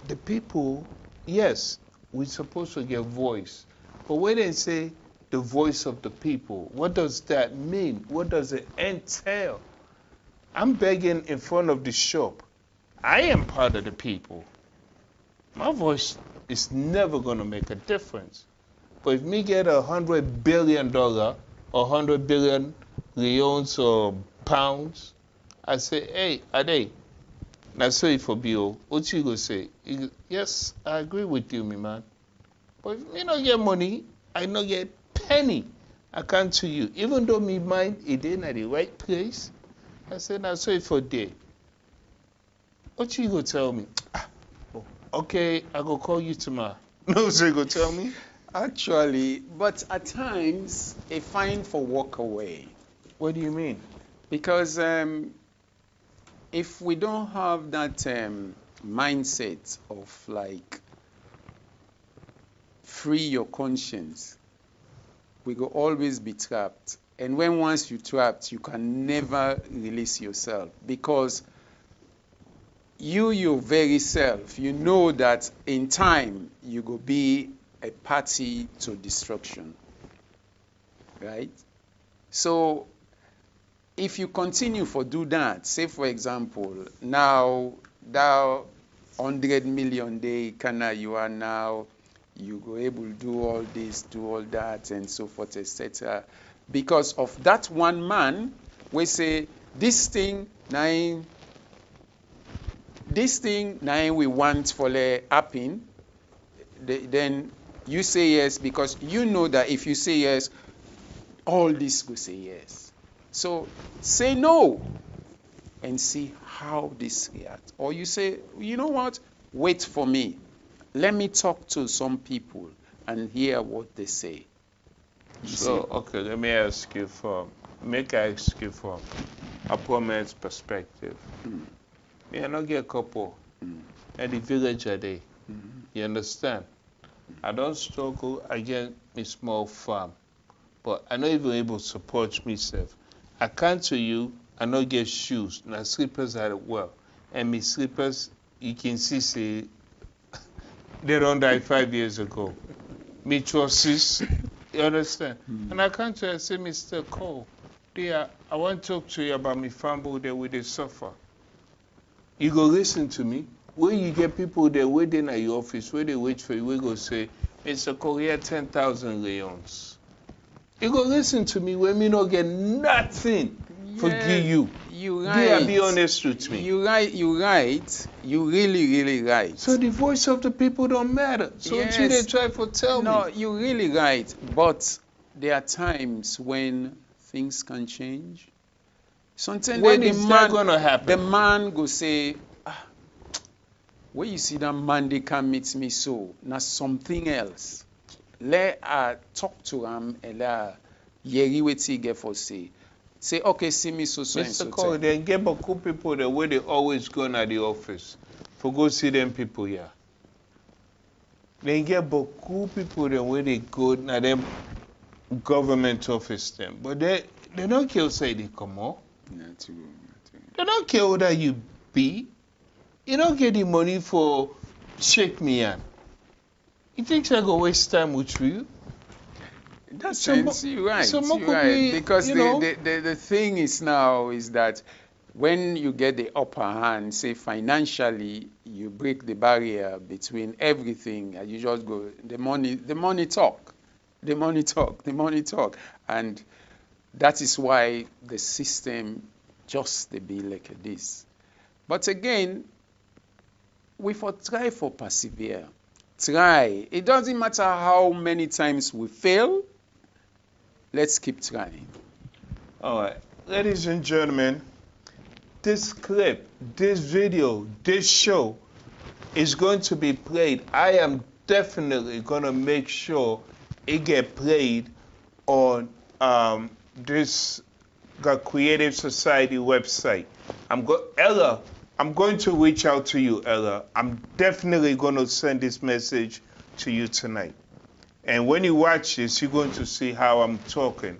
the people, yes, we're supposed to get voice. But when they say the voice of the people, what does that mean? What does it entail? I'm begging in front of the shop. I am part of the people. My voice is never going to make a difference. But if me get $100 billion or 100 billion leones or pounds, I say, hey, Ade, now say for Bill, what you go say? You go, yes, I agree with you, me man. But if me not get money, I not get penny. I come to you. Even though me mind it ain't at the right place, I say, now say for day. What you go tell me? Okay, I go call you tomorrow. No, so you go tell me? Actually, but at times, a fine for walk away. What do you mean? Because if we don't have that mindset of like free your conscience, we will always be trapped. And when once you're trapped, you can never release yourself because your very self, you know that in time you will be a party to destruction, right? So if you continue for do that, say for example, now that 100 million day kana you are now, you go able to do all this, do all that, and so forth, etc. Because of that one man, we say this thing now we want for the happen, then you say yes because you know that if you say yes, all this will say yes. So say no and see how this reacts. Or you say, you know what, wait for me. Let me talk to some people and hear what they say. Okay, let me ask you make I ask you from a prominent perspective. Me, I not get a couple at the village a day. You understand? I don't struggle, I get a small farm, but I not even able to support myself. I come to you, I not get shoes, now slippers are well, and my slippers, you can see, say, they don't die 5 years ago. Me choices, you understand? And I come to you and say, Mr. Cole, dear, I want to talk to you about my family there where they suffer. You go listen to me. When you get people there waiting at your office, where they wait for you, we go say, Mr. Cole, here 10,000 leons. You go listen to me when me not get nothing. Forgive you. You right. Yeah, be honest with me. You right. You really right. So the voice of the people don't matter. So yes. until they try to tell me. No, you really right. But there are times when things can change. Sometimes when is that going to happen? The man go say, when you see that man, they can meet me so. Now something else. Let her talk to him and let hear what he get for say. Say, okay, see me so and so. Mr. Cole, they get a couple people the way they always go at the office. For go see them people here. They get a couple people the way they go at them government office them, but they don't care say they come out. Not too. They don't care whether you be. You don't get the money for shake me hand. You think I go waste time with you? In that Some sense, you're right. some You're could right. be, Because you know. the thing is now is that when you get the upper hand, say financially, you break the barrier between everything, and you just go, the money talk, the money talk, the money talk, and that is why the system just be like this. But again, we for try for persevere. Try. It doesn't matter how many times we fail. Let's keep trying. All right, ladies and gentlemen, this clip, this video, this show is going to be played. I am definitely going to make sure it get played on this Creative Society website. Ella, I'm going to reach out to you, Ella. I'm definitely going to send this message to you tonight. And when you watch this, you're going to see how I'm talking.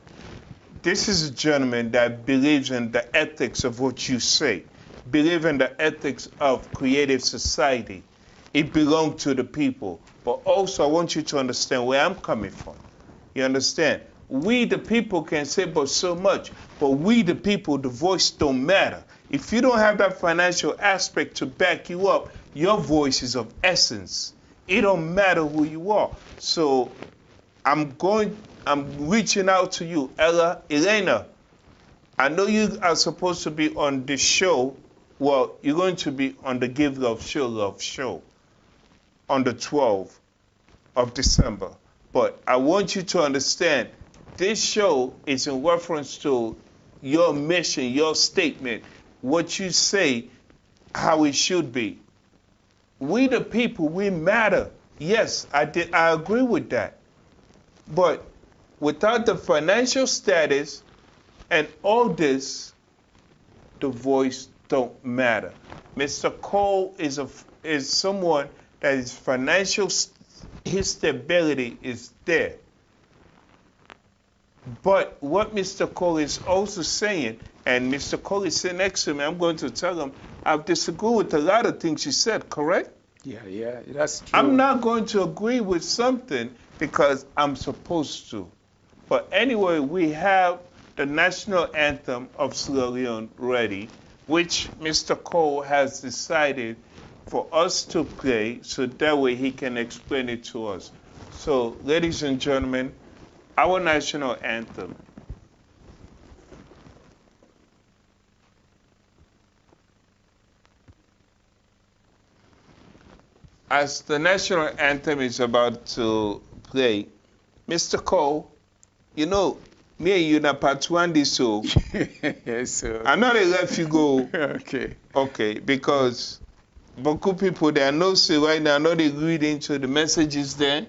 This is a gentleman that believes in the ethics of what you say, believe in the ethics of Creative Society. It belongs to the people. But also, I want you to understand where I'm coming from. You understand? We, the people, can say but so much, but we, the people, the voice don't matter. If you don't have that financial aspect to back you up, your voice is of essence. It don't matter who you are. So I'm reaching out to you, Ella, Elena. I know you are supposed to be on this show. Well, you're going to be on the Give Love, Show Love show on the 12th of December. But I want you to understand, this show is in reference to your mission, your statement, what you say, how it should be. We the people, we matter. Yes, I agree with that. But without the financial status and all this, the voice don't matter. Mr. Cole is someone that is financial, his stability is there. But what Mr. Cole is also saying, and Mr. Cole is sitting next to me, I'm going to tell him, I disagree with a lot of things you said, correct? Yeah, that's true. I'm not going to agree with something because I'm supposed to. But anyway, we have the national anthem of Sierra Leone ready, which Mr. Cole has decided for us to play so that way he can explain it to us. So, ladies and gentlemen, our national anthem. As the national anthem is about to play, Mr. Cole, you know, me and you na part one this so. Yes, sir. I know they let you go. Okay. Okay, because beaucoup people they know say right now, I know they read into the messages there.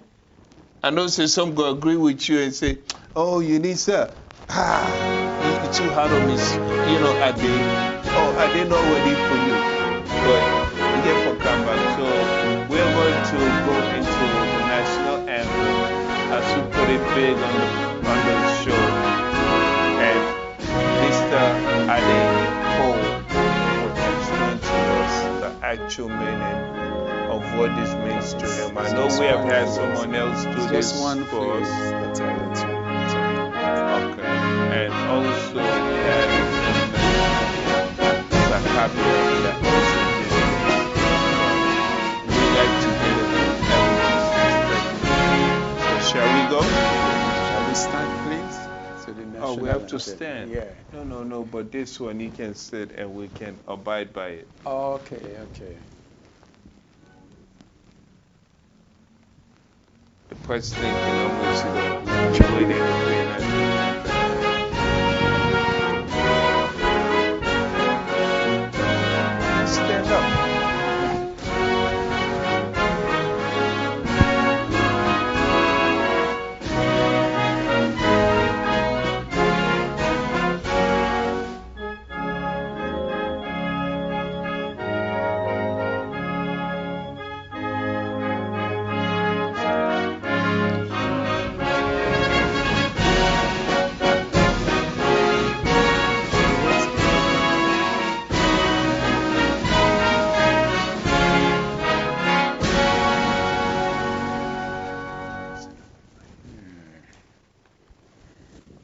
I know say some go agree with you and say, oh, you need sir. It's too hard on me. You know, I did not ready for you. But we get for come back. So we're going to go into the national anthem as we put it big on the show. And Mr. Ade Cole will explain to us the actual meaning of what this means to him. I know we have had someone else do this Just one for us. phrase. That's all. Okay. And also we had the copy that also did it. We like to get it. So shall we go? Shall we stand, please? So the Oh, we national have to anthem. stand. Yeah. No, but this one he can sit and we can abide by it. Okay. The president can almost join it. Stand up.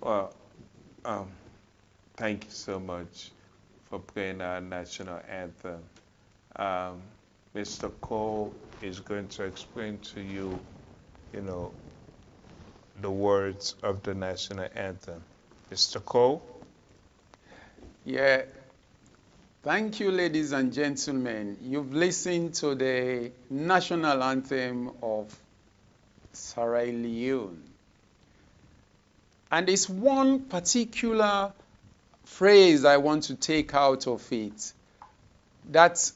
Well, thank you so much for playing our national anthem. Um, Mr. Cole is going to explain to you, you know, the words of the national anthem. Mr. Cole? Yeah. Thank you, ladies and gentlemen. You've listened to the national anthem of Sierra Leone. And it's one particular phrase I want to take out of it that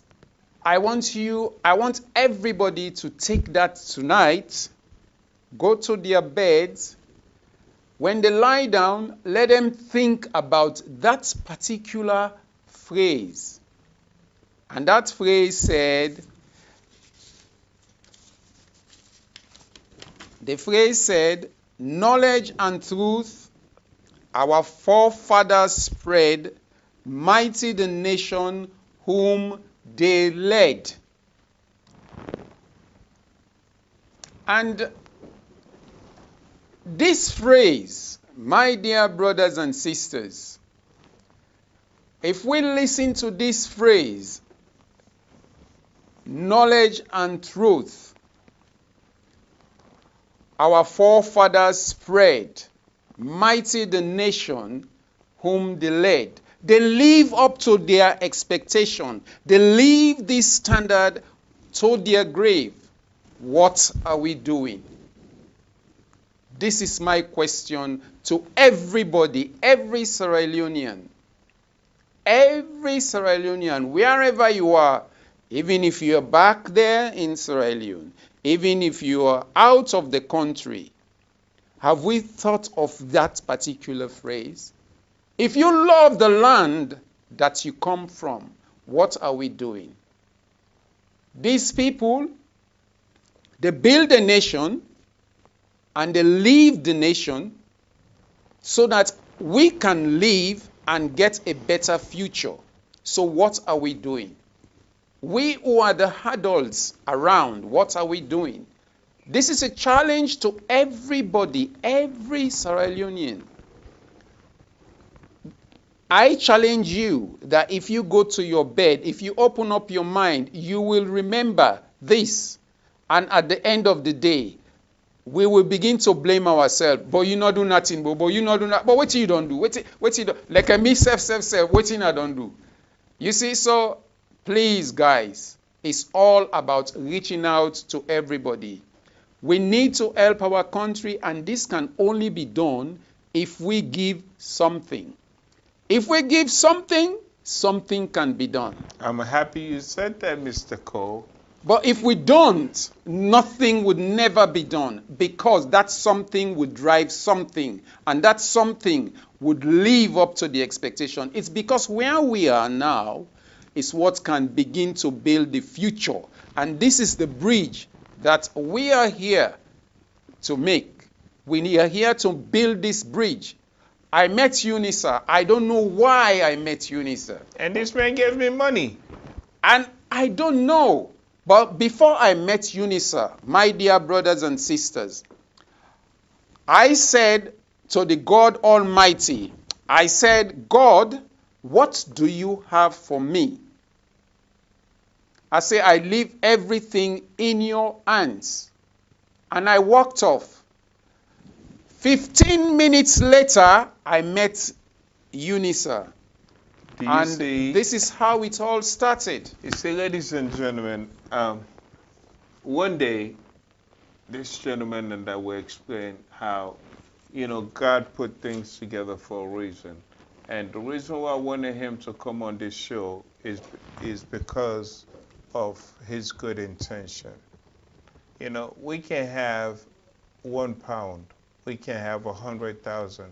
I want everybody to take that tonight, go to their beds. When they lie down, let them think about that particular phrase. And that phrase said, knowledge and truth our forefathers spread, mighty the nation whom they led. And this phrase, my dear brothers and sisters, if we listen to this phrase, knowledge and truth, our forefathers spread, mighty the nation whom they led. They live up to their expectation. They leave this standard to their grave. What are we doing? This is my question to everybody, every Sierra Leonean. Every Sierra Leonean, wherever you are, even if you are back there in Sierra Leone, even if you are out of the country, have we thought of that particular phrase? If you love the land that you come from, what are we doing? These people, they build a nation and they leave the nation so that we can live and get a better future. So what are we doing? We who are the adults around, what are we doing? This is a challenge to everybody, every Sierra Leonean. I challenge you that if you go to your bed, if you open up your mind, you will remember this. And at the end of the day, we will begin to blame ourselves. But you not do nothing, but you not do nothing. But what you don't do? What you do? Like a me self, what I don't do? You see, so please, guys, it's all about reaching out to everybody. We need to help our country, and this can only be done if we give something. If we give something, something can be done. I'm happy you said that, Mr. Cole. But if we don't, nothing would never be done, because that something would drive something, and that something would live up to the expectation. It's because where we are now is what can begin to build the future. And this is the bridge that we are here to make. We are here to build this bridge. I met UNISA. I don't know why I met UNISA. And this man gave me money. And I don't know. But before I met UNISA, my dear brothers and sisters, I said to the God Almighty, I said, God, what do you have for me? I say, I leave everything in your hands. And I walked off. 15 minutes later, I met UNISA. And this is how it all started. You see, ladies and gentlemen, one day, this gentleman and I will explain how, God put things together for a reason. And the reason why I wanted him to come on this show is because of his good intention. We can have £1. We can have 100,000.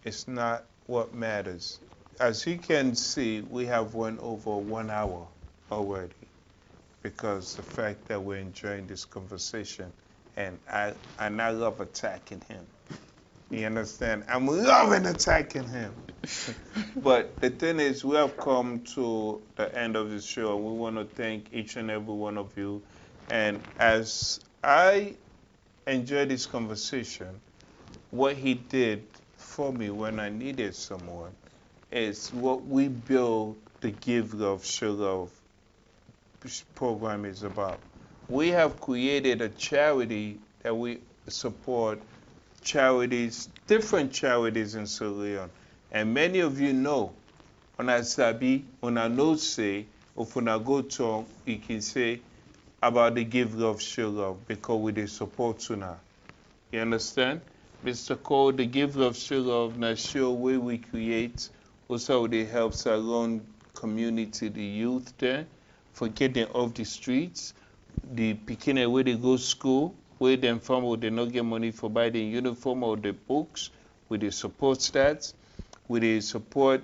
It's not what matters. As you can see, we have went over 1 hour already, because the fact that we're enjoying this conversation, and I love attacking him. You understand? I'm loving attacking him. But the thing is, we have come to the end of the show. We want to thank each and every one of you. And as I enjoy this conversation, what he did for me when I needed someone is what we build the Give Love, Show Love program is about. We have created a charity that we support charities, different charities in Sierra Leone. And many of you know, when I sabi, when I know say, or when I go to, you can say about the Give Love, Show Love, because we dey support tuna. You understand? Mr. Cole, the Give Love, Show Love, na show where we create, also they help our own community, the youth there, for getting off the streets, the picking where they go school, where them family they not get money for buy the uniform or the books, we they support that, we they support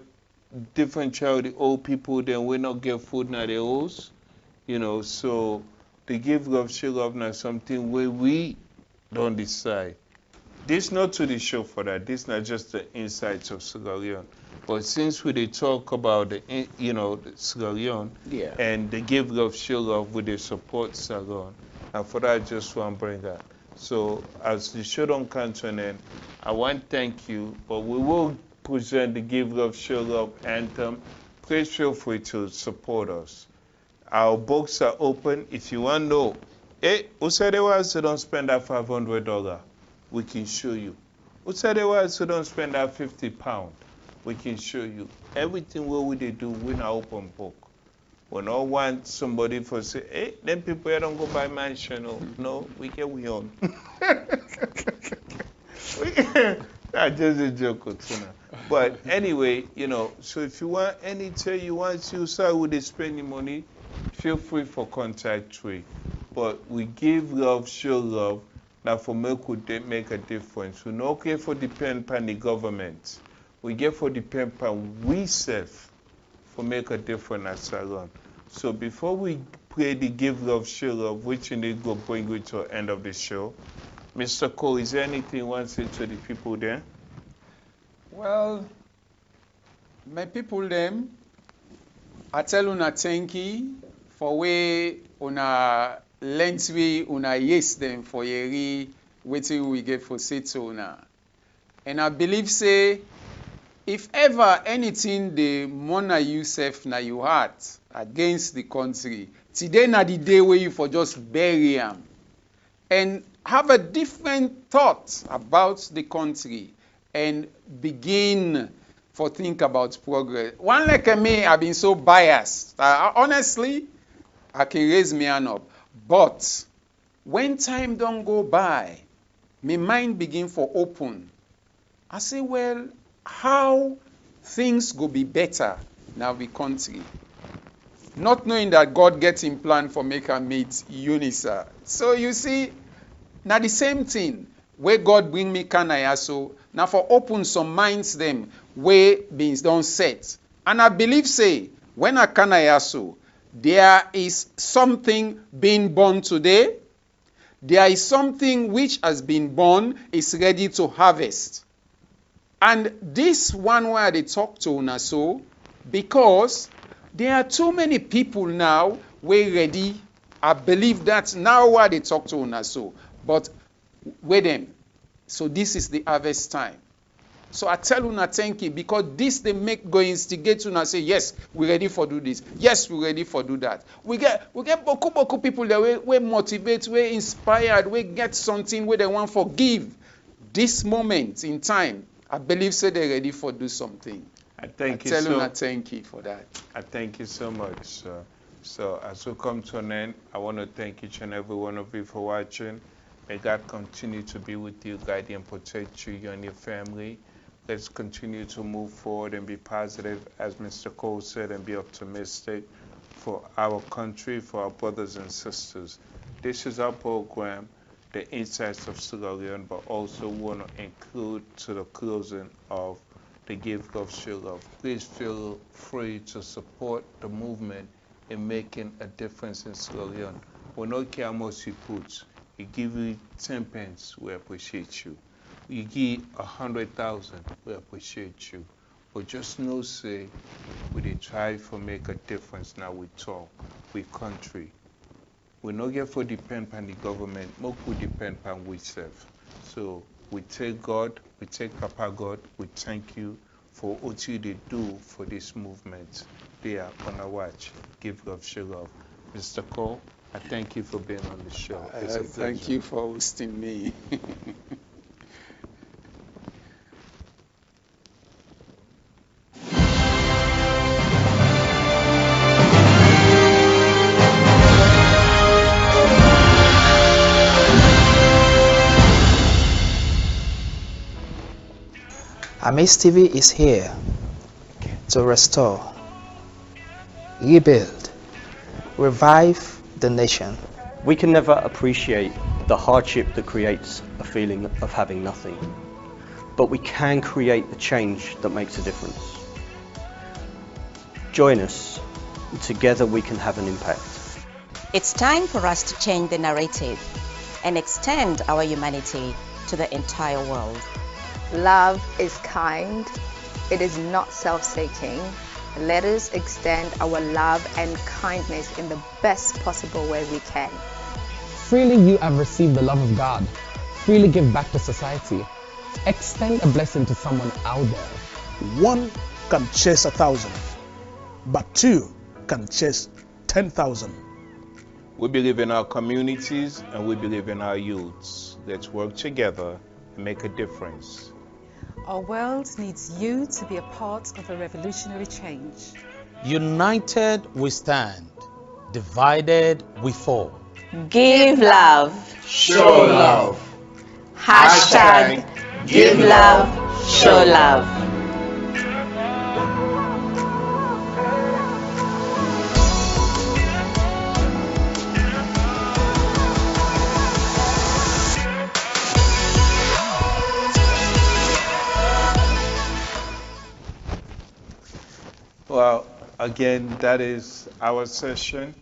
different charity old people then we not get food na their house, you know, so the Give Love, Show Love na something where we don't decide. This not to the show for that. This not just the insights of Sierra Leone. But since we dey talk about the the Sierra Leone and the Give Love, Show Love, we dey support Sierra Leone. And for that, I just want to bring that. So as the show don't come to an end, I want to thank you. But we will present the Give Love, Show Love anthem. Please feel free to support us. Our books are open. If you want to know, hey, who said they was to don't spend that $500? We can show you. Who said they was to don't spend that £50? We can show you. Everything what we do, we not open book. We don't want somebody for say, hey, them people here don't go buy mansion. No, we get we own. That's just a joke, tuna. But anyway, so if you want anything you want to start with the spending money, feel free for contact tree. But we give love, show love. Now for make a difference. We not care for depend on the government. We get for depend on we self for make a difference at Salon. So before we play the Give Love, Show Love, which you need to bring you to the end of the show, Mr. Cole, is there anything you want to say to the people there? Well, my people them, I tell una thank you for way una lent we una yes them for yeri waiting we get for say to una. And I believe say if ever anything the mona you self na your heart against the country, today na the day where you for just bury am and have a different thought about the country and begin for think about progress. One like me, I've been so biased. Honestly, I can raise me hand up. But when time don't go by, my mind begin for open. I say, well, how things go be better now the country? Not knowing that God gets in plan for make her meet UNISA. So you see, now the same thing where God bring me Kanayaso, now for open some minds them where beings don't set. And I believe say, when I Kanayaso, there is something being born today. There is something which has been born, is ready to harvest. And this one where they talk to una so, because there are too many people now we're ready. I believe that now where they talk to una so. But wait them. So this is the harvest time. So I tell una thank you because this they make go instigate una say yes we ready for do this, yes we ready for do that. We get boku people that we motivate, we inspired, we get something where they want for give. This moment in time, I believe say they ready for do something. I tell una thank you for that. I thank you so much, sir. So as we come to an end, I want to thank each and every one of you for watching. May God continue to be with you, guide you and protect you and your family. Let's continue to move forward and be positive, as Mr. Cole said, and be optimistic for our country, for our brothers and sisters. This is our program, The Insights of Sierra Leone, but also want to include to the closing of the Give Love, Show Love. Please feel free to support the movement in making a difference in Sierra Leone. We don't care how much you put. You give you 10 pence, we appreciate you. You give 100,000, we appreciate you. But just know, say, we dey try to make a difference now we talk, we country. We not get for depend on the government, more we depend on we self. So We take God, we take Papa God, we thank you for what you did do for this movement. They are on our watch. Give love, show love. Mr. Cole, I thank you for being on the show. It's a pleasure. Thank you for hosting me. AMAZE TV is here to restore, rebuild, revive the nation. We can never appreciate the hardship that creates a feeling of having nothing, but we can create the change that makes a difference. Join us, and together we can have an impact. It's time for us to change the narrative and extend our humanity to the entire world. Love is kind. It is not self-seeking. Let us extend our love and kindness in the best possible way we can. Freely you have received the love of God. Freely give back to society. Extend a blessing to someone out there. One can chase 1,000, but two can chase 10,000. We believe in our communities and we believe in our youths. Let's work together and make a difference. Our world needs you to be a part of a revolutionary change. United we stand, divided we fall. Give love. Show love. Hashtag give love, show love. Well, again, that is our session.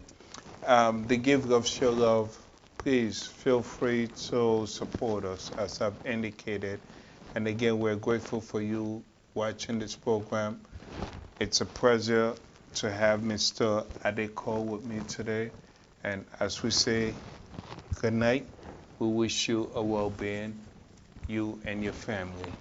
The Give Love, Show Love, please feel free to support us as I've indicated. And again, we're grateful for you watching this program. It's a pleasure to have Mr. Adeko with me today. And as we say good night, we wish you a well-being, you and your family.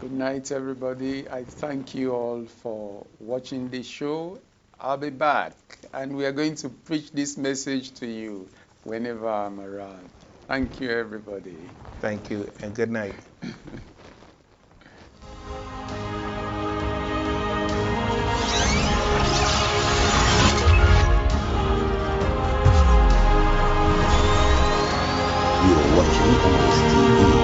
Good night, everybody. I thank you all for watching this show. I'll be back, and we are going to preach this message to you whenever I'm around. Thank you, everybody. Thank you, and good night. You are watching AMAZE TV.